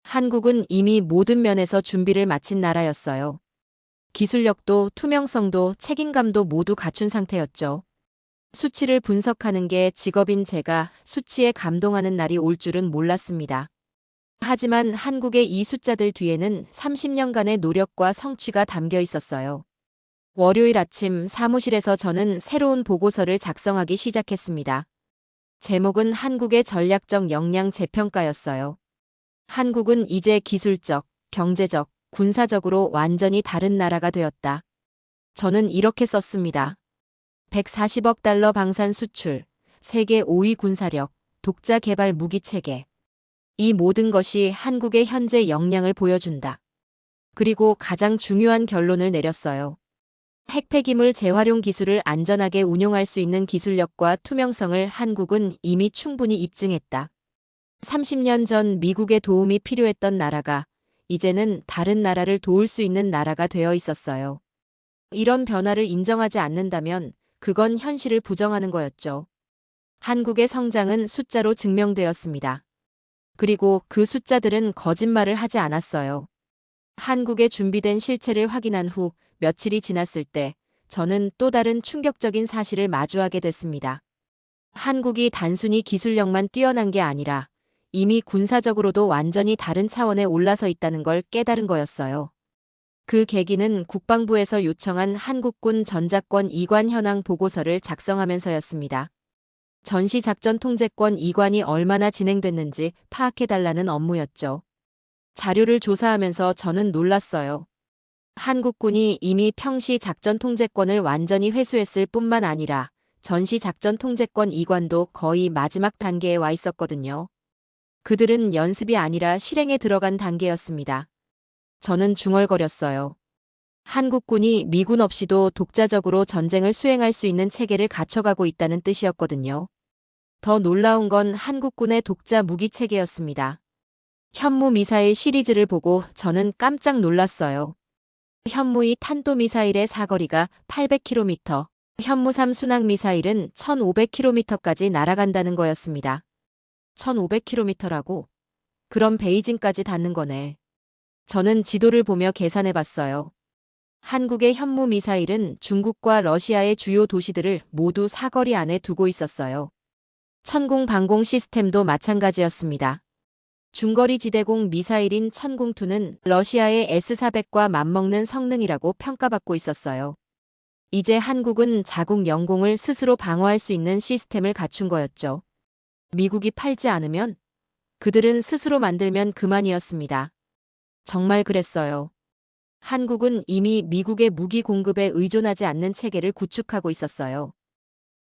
Speaker 3: 한국은 이미 모든 면에서 준비를 마친 나라였어요. 기술력도 투명성도 책임감도 모두 갖춘 상태였죠. 수치를 분석하는 게 직업인 제가 수치에 감동하는 날이 올 줄은 몰랐습니다. 하지만 한국의 이 숫자들 뒤에는 30년간의 노력과 성취가 담겨 있었어요. 월요일 아침 사무실에서 저는 새로운 보고서를 작성하기 시작했습니다. 제목은 한국의 전략적 역량 재평가였어요. 한국은 이제 기술적, 경제적, 군사적으로 완전히 다른 나라가 되었다. 저는 이렇게 썼습니다. 140억 달러 방산 수출, 세계 5위 군사력, 독자 개발 무기 체계. 이 모든 것이 한국의 현재 역량을 보여준다. 그리고 가장 중요한 결론을 내렸어요. 핵폐기물 재활용 기술을 안전하게 운용할 수 있는 기술력과 투명성을 한국은 이미 충분히 입증했다. 30년 전 미국의 도움이 필요했던 나라가 이제는 다른 나라를 도울 수 있는 나라가 되어 있었어요. 이런 변화를 인정하지 않는다면 그건 현실을 부정하는 거였죠. 한국의 성장은 숫자로 증명되었습니다. 그리고 그 숫자들은 거짓말을 하지 않았어요. 한국의 준비된 실체를 확인한 후 며칠이 지났을 때 저는 또 다른 충격적인 사실을 마주하게 됐습니다. 한국이 단순히 기술력만 뛰어난 게 아니라 이미 군사적으로도 완전히 다른 차원에 올라서 있다는 걸 깨달은 거였어요. 그 계기는 국방부에서 요청한 한국군 전작권 이관 현황 보고서를 작성하면서였습니다. 전시작전 통제권 이관이 얼마나 진행됐는지 파악해달라는 업무였죠. 자료를 조사하면서 저는 놀랐어요. 한국군이 이미 평시 작전 통제권을 완전히 회수했을 뿐만 아니라 전시 작전 통제권 이관도 거의 마지막 단계에 와 있었거든요. 그들은 연습이 아니라 실행에 들어간 단계였습니다. 저는 중얼거렸어요. 한국군이 미군 없이도 독자적으로 전쟁을 수행할 수 있는 체계를 갖춰가고 있다는 뜻이었거든요. 더 놀라운 건 한국군의 독자 무기 체계였습니다. 현무 미사일 시리즈를 보고 저는 깜짝 놀랐어요. 현무2 탄도미사일의 사거리가 800km, 현무3 순항미사일은 1500km까지 날아간다는 거였습니다. 1500km라고? 그럼 베이징까지 닿는 거네. 저는 지도를 보며 계산해봤어요. 한국의 현무 미사일은 중국과 러시아의 주요 도시들을 모두 사거리 안에 두고 있었어요. 천궁 방공 시스템도 마찬가지였습니다. 중거리 지대공 미사일인 천궁2는 러시아의 S-400과 맞먹는 성능이라고 평가받고 있었어요. 이제 한국은 자국 영공을 스스로 방어할 수 있는 시스템을 갖춘 거였죠. 미국이 팔지 않으면 그들은 스스로 만들면 그만이었습니다. 정말 그랬어요. 한국은 이미 미국의 무기 공급에 의존하지 않는 체계를 구축하고 있었어요.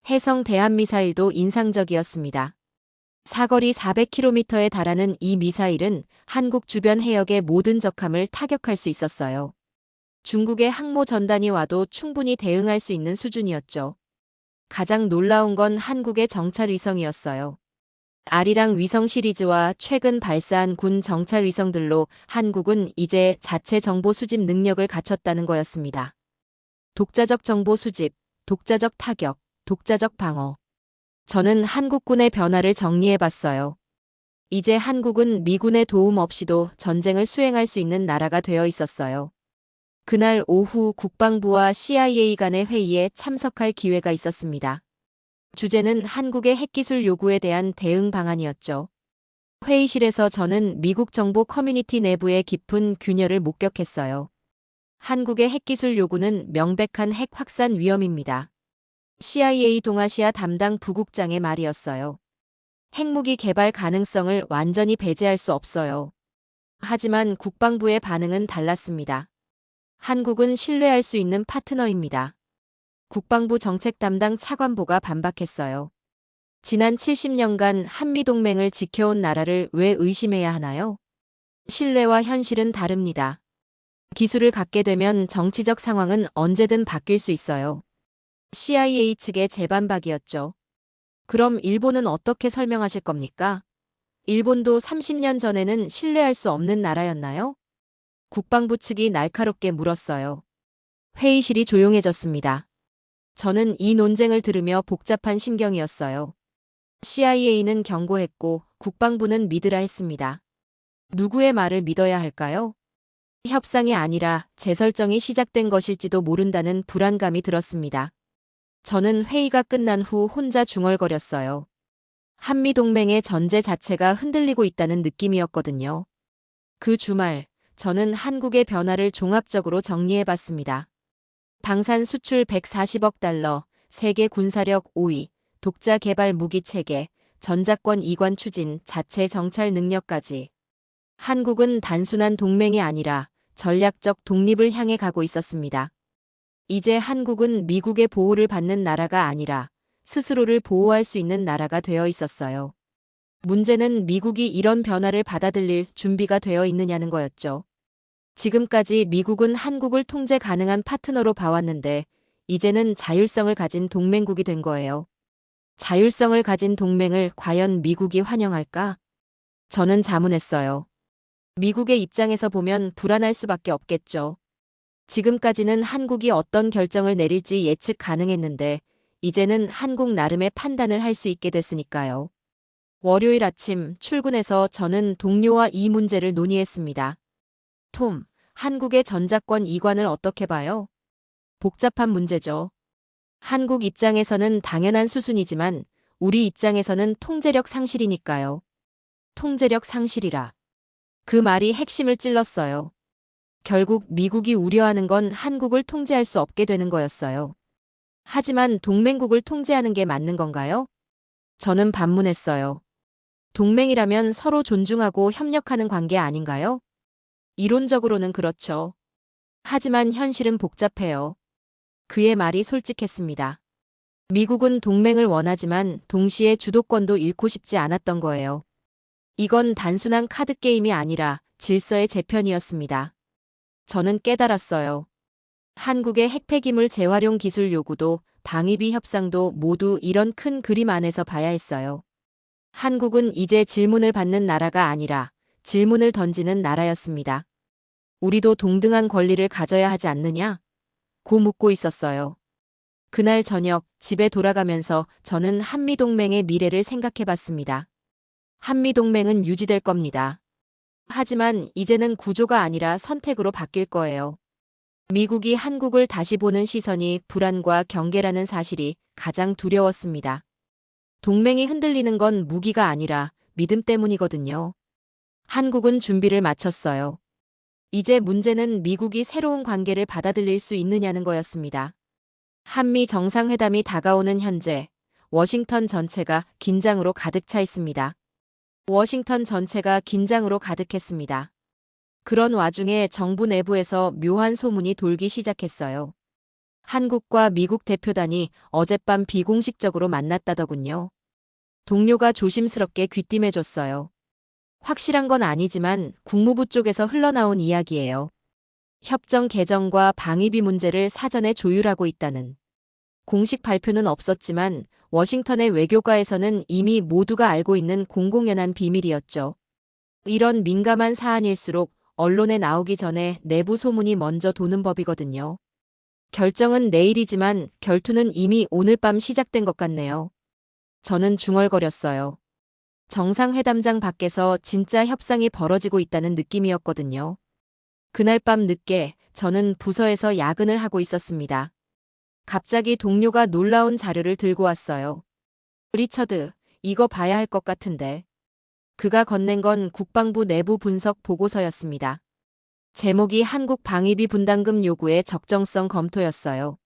Speaker 3: 해성 대한미사일도 인상적이었습니다. 사거리 400km에 달하는 이 미사일은 한국 주변 해역의 모든 적함을 타격할 수 있었어요. 중국의 항모 전단이 와도 충분히 대응할 수 있는 수준이었죠. 가장 놀라운 건 한국의 정찰 위성이었어요. 아리랑 위성 시리즈와 최근 발사한 군 정찰 위성들로 한국은 이제 자체 정보 수집 능력을 갖췄다는 거였습니다. 독자적 정보 수집, 독자적 타격, 독자적 방어. 저는 한국군의 변화를 정리해봤어요. 이제 한국은 미군의 도움 없이도 전쟁을 수행할 수 있는 나라가 되어 있었어요. 그날 오후 국방부와 CIA 간의 회의에 참석할 기회가 있었습니다. 주제는 한국의 핵기술 요구에 대한 대응 방안이었죠. 회의실에서 저는 미국 정보 커뮤니티 내부의 깊은 균열을 목격했어요. 한국의 핵기술 요구는 명백한 핵 확산 위험입니다. CIA 동아시아 담당 부국장의 말이었어요. 핵무기 개발 가능성을 완전히 배제할 수 없어요. 하지만 국방부의 반응은 달랐습니다. 한국은 신뢰할 수 있는 파트너입니다. 국방부 정책 담당 차관보가 반박했어요. 지난 70년간 한미동맹을 지켜온 나라를 왜 의심해야 하나요? 신뢰와 현실은 다릅니다. 기술을 갖게 되면 정치적 상황은 언제든 바뀔 수 있어요. CIA 측의 재반박이었죠. 그럼 일본은 어떻게 설명하실 겁니까? 일본도 30년 전에는 신뢰할 수 없는 나라였나요? 국방부 측이 날카롭게 물었어요. 회의실이 조용해졌습니다. 저는 이 논쟁을 들으며 복잡한 심경이었어요. CIA는 경고했고 국방부는 믿으라 했습니다. 누구의 말을 믿어야 할까요? 협상이 아니라 재설정이 시작된 것일지도 모른다는 불안감이 들었습니다. 저는 회의가 끝난 후 혼자 중얼거렸어요. 한미동맹의 전제 자체가 흔들리고 있다는 느낌이었거든요. 그 주말, 저는 한국의 변화를 종합적으로 정리해봤습니다. 방산 수출 140억 달러, 세계 군사력 5위, 독자 개발 무기 체계, 전작권 이관 추진, 자체 정찰 능력까지. 한국은 단순한 동맹이 아니라 전략적 독립을 향해 가고 있었습니다. 이제 한국은 미국의 보호를 받는 나라가 아니라 스스로를 보호할 수 있는 나라가 되어 있었어요. 문제는 미국이 이런 변화를 받아들일 준비가 되어 있느냐는 거였죠. 지금까지 미국은 한국을 통제 가능한 파트너로 봐왔는데 이제는 자율성을 가진 동맹국이 된 거예요. 자율성을 가진 동맹을 과연 미국이 환영할까? 저는 자문했어요. 미국의 입장에서 보면 불안할 수밖에 없겠죠. 지금까지는 한국이 어떤 결정을 내릴지 예측 가능했는데 이제는 한국 나름의 판단을 할 수 있게 됐으니까요. 월요일 아침 출근해서 저는 동료와 이 문제를 논의했습니다. 톰, 한국의 전작권 이관을 어떻게 봐요? 복잡한 문제죠. 한국 입장에서는 당연한 수순이지만 우리 입장에서는 통제력 상실이니까요. 통제력 상실이라. 그 말이 핵심을 찔렀어요. 결국 미국이 우려하는 건 한국을 통제할 수 없게 되는 거였어요. 하지만 동맹국을 통제하는 게 맞는 건가요? 저는 반문했어요. 동맹이라면 서로 존중하고 협력하는 관계 아닌가요? 이론적으로는 그렇죠. 하지만 현실은 복잡해요. 그의 말이 솔직했습니다. 미국은 동맹을 원하지만 동시에 주도권도 잃고 싶지 않았던 거예요. 이건 단순한 카드게임이 아니라 질서의 재편이었습니다. 저는 깨달았어요. 한국의 핵폐기물 재활용 기술 요구도 방위비 협상도 모두 이런 큰 그림 안에서 봐야 했어요. 한국은 이제 질문을 받는 나라가 아니라 질문을 던지는 나라였습니다. 우리도 동등한 권리를 가져야 하지 않느냐? 고 묻고 있었어요. 그날 저녁 집에 돌아가면서 저는 한미동맹의 미래를 생각해 봤습니다. 한미동맹은 유지될 겁니다. 하지만 이제는 구조가 아니라 선택으로 바뀔 거예요. 미국이 한국을 다시 보는 시선이 불안과 경계라는 사실이 가장 두려웠습니다. 동맹이 흔들리는 건 무기가 아니라 믿음 때문이거든요. 한국은 준비를 마쳤어요. 이제 문제는 미국이 새로운 관계를 받아들일 수 있느냐는 거였습니다. 한미 정상회담이 다가오는 현재 워싱턴 전체가 긴장으로 가득 차 있습니다. 워싱턴 전체가 긴장으로 가득했습니다. 그런 와중에 정부 내부에서 묘한 소문이 돌기 시작했어요. 한국과 미국 대표단이 어젯밤 비공식적으로 만났다더군요. 동료가 조심스럽게 귀띔해줬어요. 확실한 건 아니지만 국무부 쪽에서 흘러나온 이야기예요. 협정 개정과 방위비 문제를 사전에 조율하고 있다는. 공식 발표는 없었지만 워싱턴의 외교가에서는 이미 모두가 알고 있는 공공연한 비밀이었죠. 이런 민감한 사안일수록 언론에 나오기 전에 내부 소문이 먼저 도는 법이거든요. 결정은 내일이지만 결투는 이미 오늘 밤 시작된 것 같네요. 저는 중얼거렸어요. 정상회담장 밖에서 진짜 협상이 벌어지고 있다는 느낌이었거든요. 그날 밤 늦게 저는 부서에서 야근을 하고 있었습니다. 갑자기 동료가 놀라운 자료를 들고 왔어요. 리처드, 이거 봐야 할 것 같은데. 그가 건넨 건 국방부 내부 분석 보고서였습니다. 제목이 한국 방위비 분담금 요구의 적정성 검토였어요.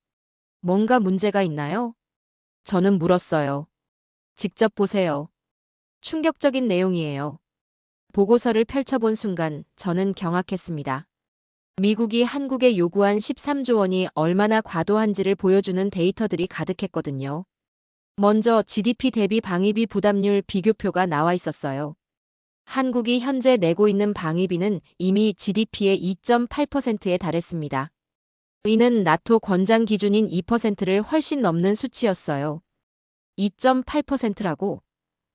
Speaker 3: 뭔가 문제가 있나요? 저는 물었어요. 직접 보세요. 충격적인 내용이에요. 보고서를 펼쳐본 순간 저는 경악했습니다. 미국이 한국에 요구한 13조 원이 얼마나 과도한지를 보여주는 데이터들이 가득했거든요. 먼저 GDP 대비 방위비 부담률 비교표가 나와 있었어요. 한국이 현재 내고 있는 방위비는 이미 GDP의 2.8%에 달했습니다. 이는 나토 권장 기준인 2%를 훨씬 넘는 수치였어요. 2.8%라고?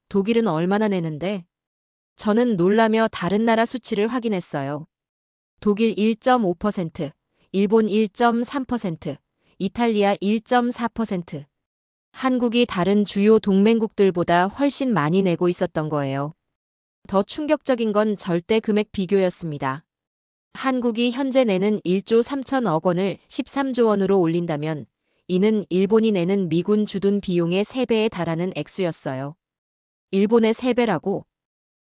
Speaker 3: 독일은 얼마나 내는데? 저는 놀라며 다른 나라 수치를 확인했어요. 독일 1.5%, 일본 1.3%, 이탈리아 1.4%. 한국이 다른 주요 동맹국들보다 훨씬 많이 내고 있었던 거예요. 더 충격적인 건 절대 금액 비교였습니다. 한국이 현재 내는 1조 3천억 원을 13조 원으로 올린다면 이는 일본이 내는 미군 주둔 비용의 3배에 달하는 액수였어요. 일본의 3배라고?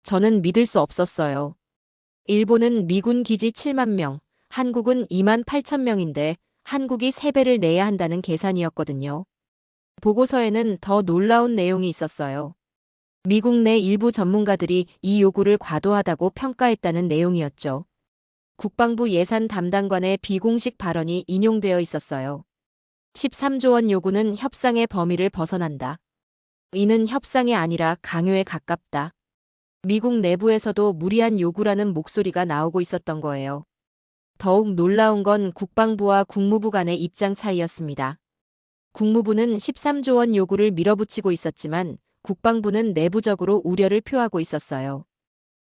Speaker 3: 저는 믿을 수 없었어요. 일본은 미군 기지 7만 명, 한국은 2만 8천 명인데 한국이 3배를 내야 한다는 계산이었거든요. 보고서에는 더 놀라운 내용이 있었어요. 미국 내 일부 전문가들이 이 요구를 과도하다고 평가했다는 내용이었죠. 국방부 예산 담당관의 비공식 발언이 인용되어 있었어요. 13조 원 요구는 협상의 범위를 벗어난다. 이는 협상이 아니라 강요에 가깝다. 미국 내부에서도 무리한 요구라는 목소리가 나오고 있었던 거예요. 더욱 놀라운 건 국방부와 국무부 간의 입장 차이였습니다. 국무부는 13조 원 요구를 밀어붙이고 있었지만 국방부는 내부적으로 우려를 표하고 있었어요.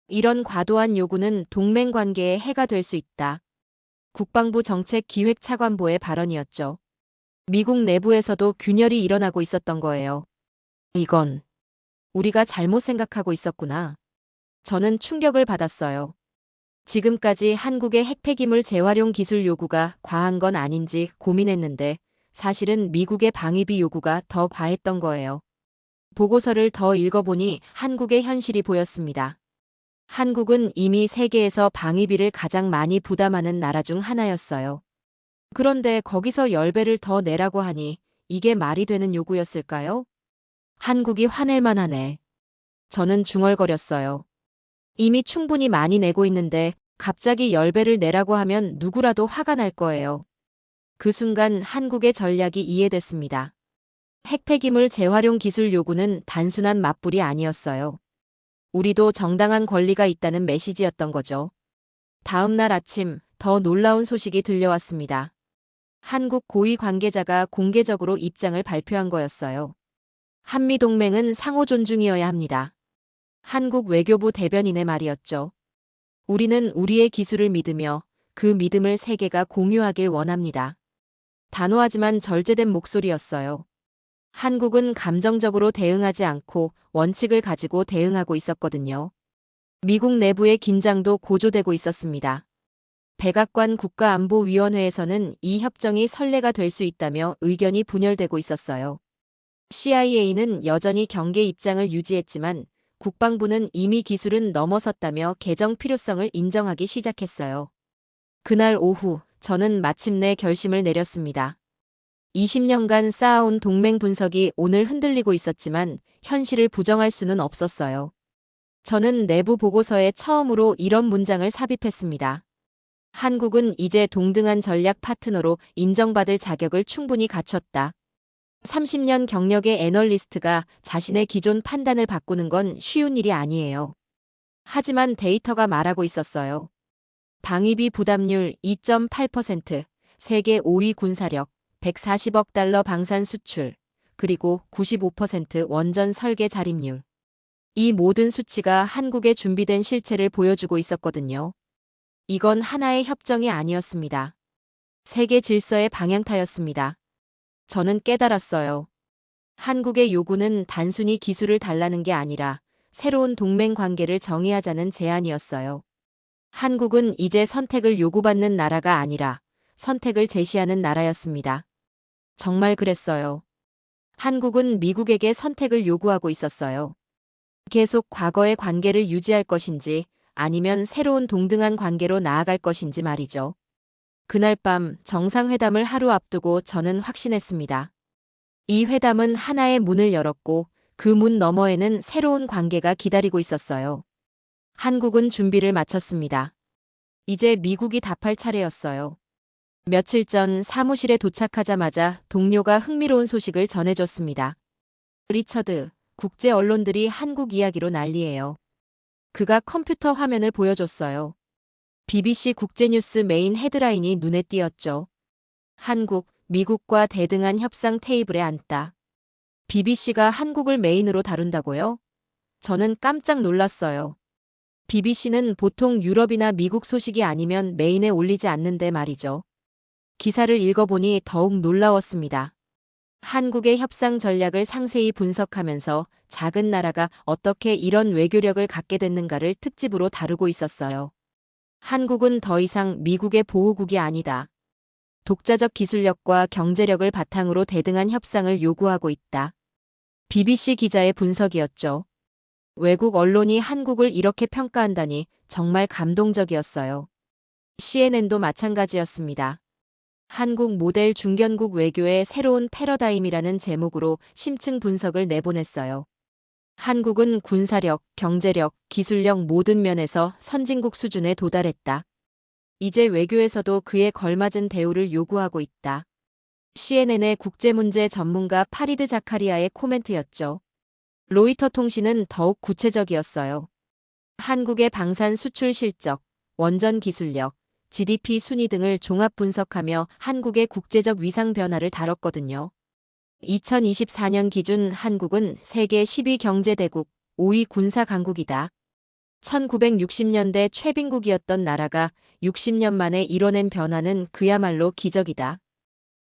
Speaker 3: 이런 과도한 요구는 동맹 관계에 해가 될 수 있다. 국방부 정책기획차관보의 발언이었죠. 미국 내부에서도 균열이 일어나고 있었던 거예요. 이건 우리가 잘못 생각하고 있었구나. 저는 충격을 받았어요. 지금까지 한국의 핵폐기물 재활용 기술 요구가 과한 건 아닌지 고민했는데 사실은 미국의 방위비 요구가 더 과했던 거예요. 보고서를 더 읽어보니 한국의 현실이 보였습니다. 한국은 이미 세계에서 방위비를 가장 많이 부담하는 나라 중 하나였어요. 그런데 거기서 10배를 더 내라고 하니 이게 말이 되는 요구였을까요? 한국이 화낼 만하네. 저는 중얼거렸어요. 이미 충분히 많이 내고 있는데 갑자기 10배를 내라고 하면 누구라도 화가 날 거예요. 그 순간 한국의 전략이 이해됐습니다. 핵폐기물 재활용 기술 요구는 단순한 맞불이 아니었어요. 우리도 정당한 권리가 있다는 메시지였던 거죠. 다음 날 아침 더 놀라운 소식이 들려왔습니다. 한국 고위 관계자가 공개적으로 입장을 발표한 거였어요. 한미동맹은 상호 존중이어야 합니다. 한국 외교부 대변인의 말이었죠. 우리는 우리의 기술을 믿으며 그 믿음을 세계가 공유하길 원합니다. 단호하지만 절제된 목소리였어요. 한국은 감정적으로 대응하지 않고 원칙을 가지고 대응하고 있었거든요. 미국 내부의 긴장도 고조되고 있었습니다. 백악관 국가안보위원회에서는 이 협정이 선례가 될 수 있다며 의견이 분열되고 있었어요. CIA는 여전히 경계 입장을 유지했지만 국방부는 이미 기술은 넘어섰다며 개정 필요성을 인정하기 시작했어요. 그날 오후 저는 마침내 결심을 내렸습니다. 20년간 쌓아온 동맹 분석이 오늘 흔들리고 있었지만 현실을 부정할 수는 없었어요. 저는 내부 보고서에 처음으로 이런 문장을 삽입했습니다. 한국은 이제 동등한 전략 파트너로 인정받을 자격을 충분히 갖췄다. 30년 경력의 애널리스트가 자신의 기존 판단을 바꾸는 건 쉬운 일이 아니에요. 하지만 데이터가 말하고 있었어요. 방위비 부담률 2.8%, 세계 5위 군사력, 140억 달러 방산 수출, 그리고 95% 원전 설계 자립률. 이 모든 수치가 한국의 준비된 실체를 보여주고 있었거든요. 이건 하나의 협정이 아니었습니다. 세계 질서의 방향타였습니다. 저는 깨달았어요. 한국의 요구는 단순히 기술을 달라는 게 아니라 새로운 동맹 관계를 정의하자는 제안이었어요. 한국은 이제 선택을 요구받는 나라가 아니라 선택을 제시하는 나라였습니다. 정말 그랬어요. 한국은 미국에게 선택을 요구하고 있었어요. 계속 과거의 관계를 유지할 것인지 아니면 새로운 동등한 관계로 나아갈 것인지 말이죠. 그날 밤 정상회담을 하루 앞두고 저는 확신했습니다. 이 회담은 하나의 문을 열었고 그 문 너머에는 새로운 관계가 기다리고 있었어요. 한국은 준비를 마쳤습니다. 이제 미국이 답할 차례였어요. 며칠 전 사무실에 도착하자마자 동료가 흥미로운 소식을 전해줬습니다. 리처드, 국제 언론들이 한국 이야기로 난리예요. 그가 컴퓨터 화면을 보여줬어요. BBC 국제뉴스 메인 헤드라인이 눈에 띄었죠. 한국, 미국과 대등한 협상 테이블에 앉다. BBC가 한국을 메인으로 다룬다고요? 저는 깜짝 놀랐어요. BBC는 보통 유럽이나 미국 소식이 아니면 메인에 올리지 않는데 말이죠. 기사를 읽어보니 더욱 놀라웠습니다. 한국의 협상 전략을 상세히 분석하면서 작은 나라가 어떻게 이런 외교력을 갖게 됐는가를 특집으로 다루고 있었어요. 한국은 더 이상 미국의 보호국이 아니다. 독자적 기술력과 경제력을 바탕으로 대등한 협상을 요구하고 있다. BBC 기자의 분석이었죠. 외국 언론이 한국을 이렇게 평가한다니 정말 감동적이었어요. CNN도 마찬가지였습니다. 한국 모델 중견국 외교의 새로운 패러다임이라는 제목으로 심층 분석을 내보냈어요. 한국은 군사력, 경제력, 기술력 모든 면에서 선진국 수준에 도달했다. 이제 외교에서도 그에 걸맞은 대우를 요구하고 있다. CNN의 국제문제 전문가 파리드 자카리아의 코멘트였죠. 로이터 통신은 더욱 구체적이었어요. 한국의 방산 수출 실적, 원전 기술력, GDP 순위 등을 종합 분석하며 한국의 국제적 위상 변화를 다뤘거든요. 2024년 기준 한국은 세계 10위 경제대국, 5위 군사 강국이다. 1960년대 최빈국이었던 나라가 60년 만에 이뤄낸 변화는 그야말로 기적이다.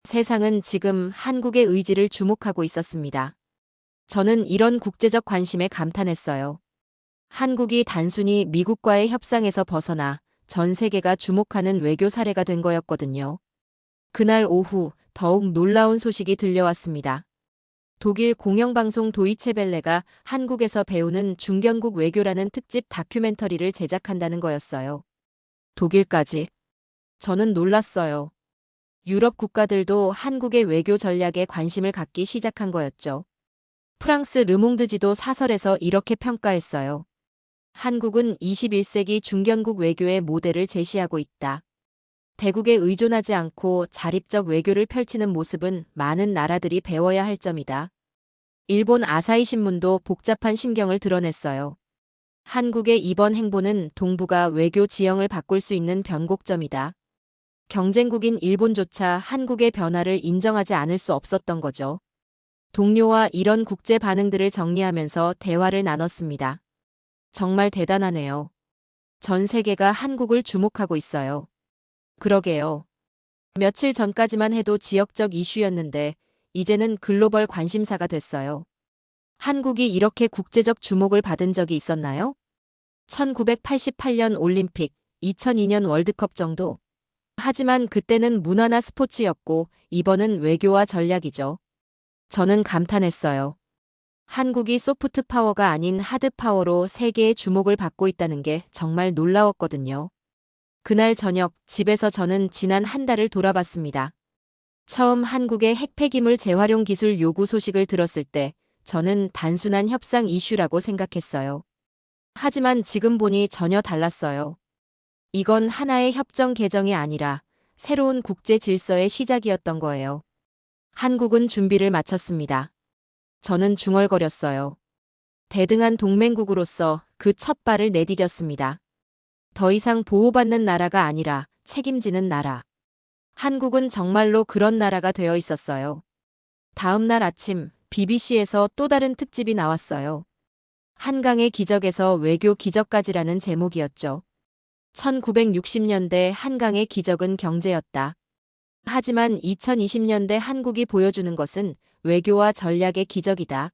Speaker 3: 세상은 지금 한국의 의지를 주목하고 있었습니다. 저는 이런 국제적 관심에 감탄했어요. 한국이 단순히 미국과의 협상에서 벗어나 전 세계가 주목하는 외교 사례가 된 거였거든요. 그날 오후 더욱 놀라운 소식이 들려왔습니다. 독일 공영방송 도이체벨레가 한국에서 배우는 중견국 외교라는 특집 다큐멘터리를 제작한다는 거였어요. 독일까지. 저는 놀랐어요. 유럽 국가들도 한국의 외교 전략에 관심을 갖기 시작한 거였죠. 프랑스 르몽드지도 사설에서 이렇게 평가했어요. 한국은 21세기 중견국 외교의 모델을 제시하고 있다. 대국에 의존하지 않고 자립적 외교를 펼치는 모습은 많은 나라들이 배워야 할 점이다. 일본 아사히 신문도 복잡한 심경을 드러냈어요. 한국의 이번 행보는 동북아 외교 지형을 바꿀 수 있는 변곡점이다. 경쟁국인 일본조차 한국의 변화를 인정하지 않을 수 없었던 거죠. 동료와 이런 국제 반응들을 정리하면서 대화를 나눴습니다. 정말 대단하네요. 전 세계가 한국을 주목하고 있어요. 그러게요. 며칠 전까지만 해도 지역적 이슈였는데 이제는 글로벌 관심사가 됐어요. 한국이 이렇게 국제적 주목을 받은 적이 있었나요? 1988년 올림픽, 2002년 월드컵 정도. 하지만 그때는 문화나 스포츠였고 이번은 외교와 전략이죠. 저는 감탄했어요. 한국이 소프트 파워가 아닌 하드 파워로 세계의 주목을 받고 있다는 게 정말 놀라웠거든요. 그날 저녁 집에서 저는 지난 한 달을 돌아봤습니다. 처음 한국의 핵폐기물 재활용 기술 요구 소식을 들었을 때 저는 단순한 협상 이슈라고 생각했어요. 하지만 지금 보니 전혀 달랐어요. 이건 하나의 협정 개정이 아니라 새로운 국제 질서의 시작이었던 거예요. 한국은 준비를 마쳤습니다. 저는 중얼거렸어요. 대등한 동맹국으로서 그 첫 발을 내디뎠습니다. 더 이상 보호받는 나라가 아니라 책임지는 나라. 한국은 정말로 그런 나라가 되어 있었어요. 다음 날 아침 BBC에서 또 다른 특집이 나왔어요. 한강의 기적에서 외교 기적까지라는 제목이었죠. 1960년대 한강의 기적은 경제였다. 하지만 2020년대 한국이 보여주는 것은 외교와 전략의 기적이다.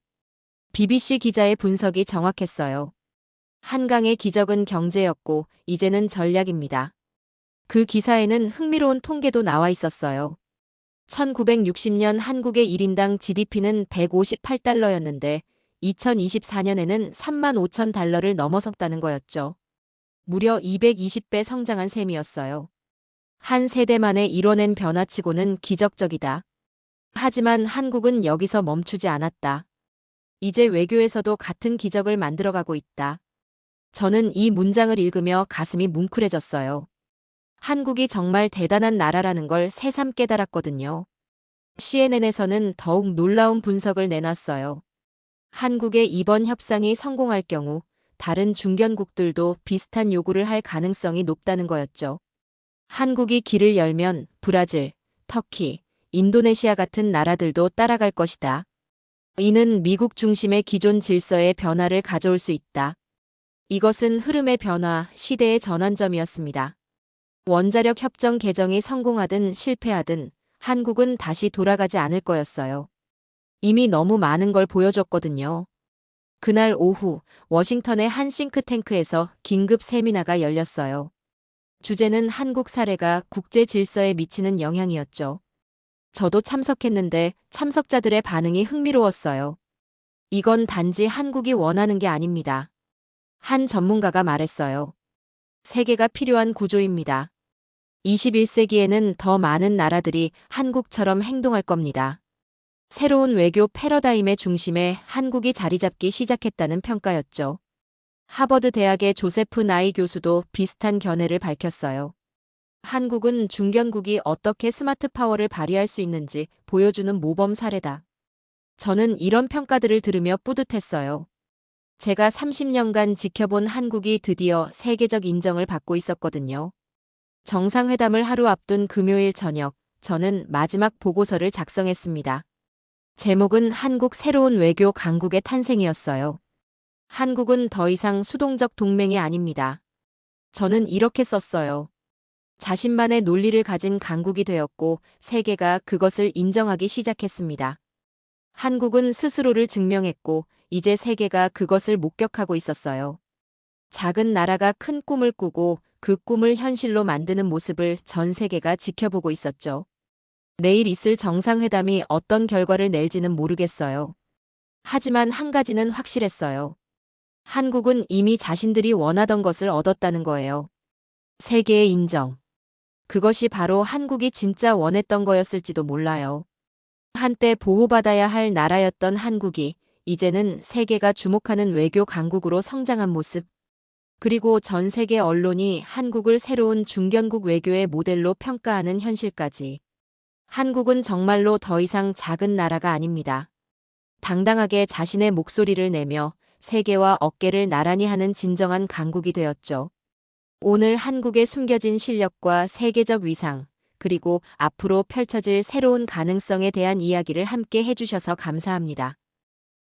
Speaker 3: BBC 기자의 분석이 정확했어요. 한강의 기적은 경제였고 이제는 전략입니다. 그 기사에는 흥미로운 통계도 나와 있었어요. 1960년 한국의 1인당 GDP는 158달러였는데 2024년에는 3만 5천 달러를 넘어섰다는 거였죠. 무려 220배 성장한 셈이었어요. 한 세대 만에 이뤄낸 변화치고는 기적적이다. 하지만 한국은 여기서 멈추지 않았다. 이제 외교에서도 같은 기적을 만들어가고 있다. 저는 이 문장을 읽으며 가슴이 뭉클해졌어요. 한국이 정말 대단한 나라라는 걸 새삼 깨달았거든요. CNN에서는 더욱 놀라운 분석을 내놨어요. 한국의 이번 협상이 성공할 경우 다른 중견국들도 비슷한 요구를 할 가능성이 높다는 거였죠. 한국이 길을 열면 브라질, 터키, 인도네시아 같은 나라들도 따라갈 것이다. 이는 미국 중심의 기존 질서의 변화를 가져올 수 있다. 이것은 흐름의 변화, 시대의 전환점이었습니다. 원자력 협정 개정이 성공하든 실패하든 한국은 다시 돌아가지 않을 거였어요. 이미 너무 많은 걸 보여줬거든요. 그날 오후 워싱턴의 한 싱크탱크에서 긴급 세미나가 열렸어요. 주제는 한국 사례가 국제 질서에 미치는 영향이었죠. 저도 참석했는데 참석자들의 반응이 흥미로웠어요. 이건 단지 한국이 원하는 게 아닙니다. 한 전문가가 말했어요. 세계가 필요한 구조입니다. 21세기에는 더 많은 나라들이 한국처럼 행동할 겁니다. 새로운 외교 패러다임의 중심에 한국이 자리 잡기 시작했다는 평가였죠. 하버드 대학의 조세프 나이 교수도 비슷한 견해를 밝혔어요. 한국은 중견국이 어떻게 스마트 파워를 발휘할 수 있는지 보여주는 모범 사례다. 저는 이런 평가들을 들으며 뿌듯했어요. 제가 30년간 지켜본 한국이 드디어 세계적 인정을 받고 있었거든요. 정상회담을 하루 앞둔 금요일 저녁, 저는 마지막 보고서를 작성했습니다. 제목은 한국 새로운 외교 강국의 탄생이었어요. 한국은 더 이상 수동적 동맹이 아닙니다. 저는 이렇게 썼어요. 자신만의 논리를 가진 강국이 되었고 세계가 그것을 인정하기 시작했습니다. 한국은 스스로를 증명했고 이제 세계가 그것을 목격하고 있었어요. 작은 나라가 큰 꿈을 꾸고 그 꿈을 현실로 만드는 모습을 전 세계가 지켜보고 있었죠. 내일 있을 정상회담이 어떤 결과를 낼지는 모르겠어요. 하지만 한 가지는 확실했어요. 한국은 이미 자신들이 원하던 것을 얻었다는 거예요. 세계의 인정. 그것이 바로 한국이 진짜 원했던 거였을지도 몰라요. 한때 보호받아야 할 나라였던 한국이 이제는 세계가 주목하는 외교 강국으로 성장한 모습. 그리고 전 세계 언론이 한국을 새로운 중견국 외교의 모델로 평가하는 현실까지. 한국은 정말로 더 이상 작은 나라가 아닙니다. 당당하게 자신의 목소리를 내며 세계와 어깨를 나란히 하는 진정한 강국이 되었죠. 오늘 한국의 숨겨진 실력과 세계적 위상, 그리고 앞으로 펼쳐질 새로운 가능성에 대한 이야기를 함께 해주셔서 감사합니다.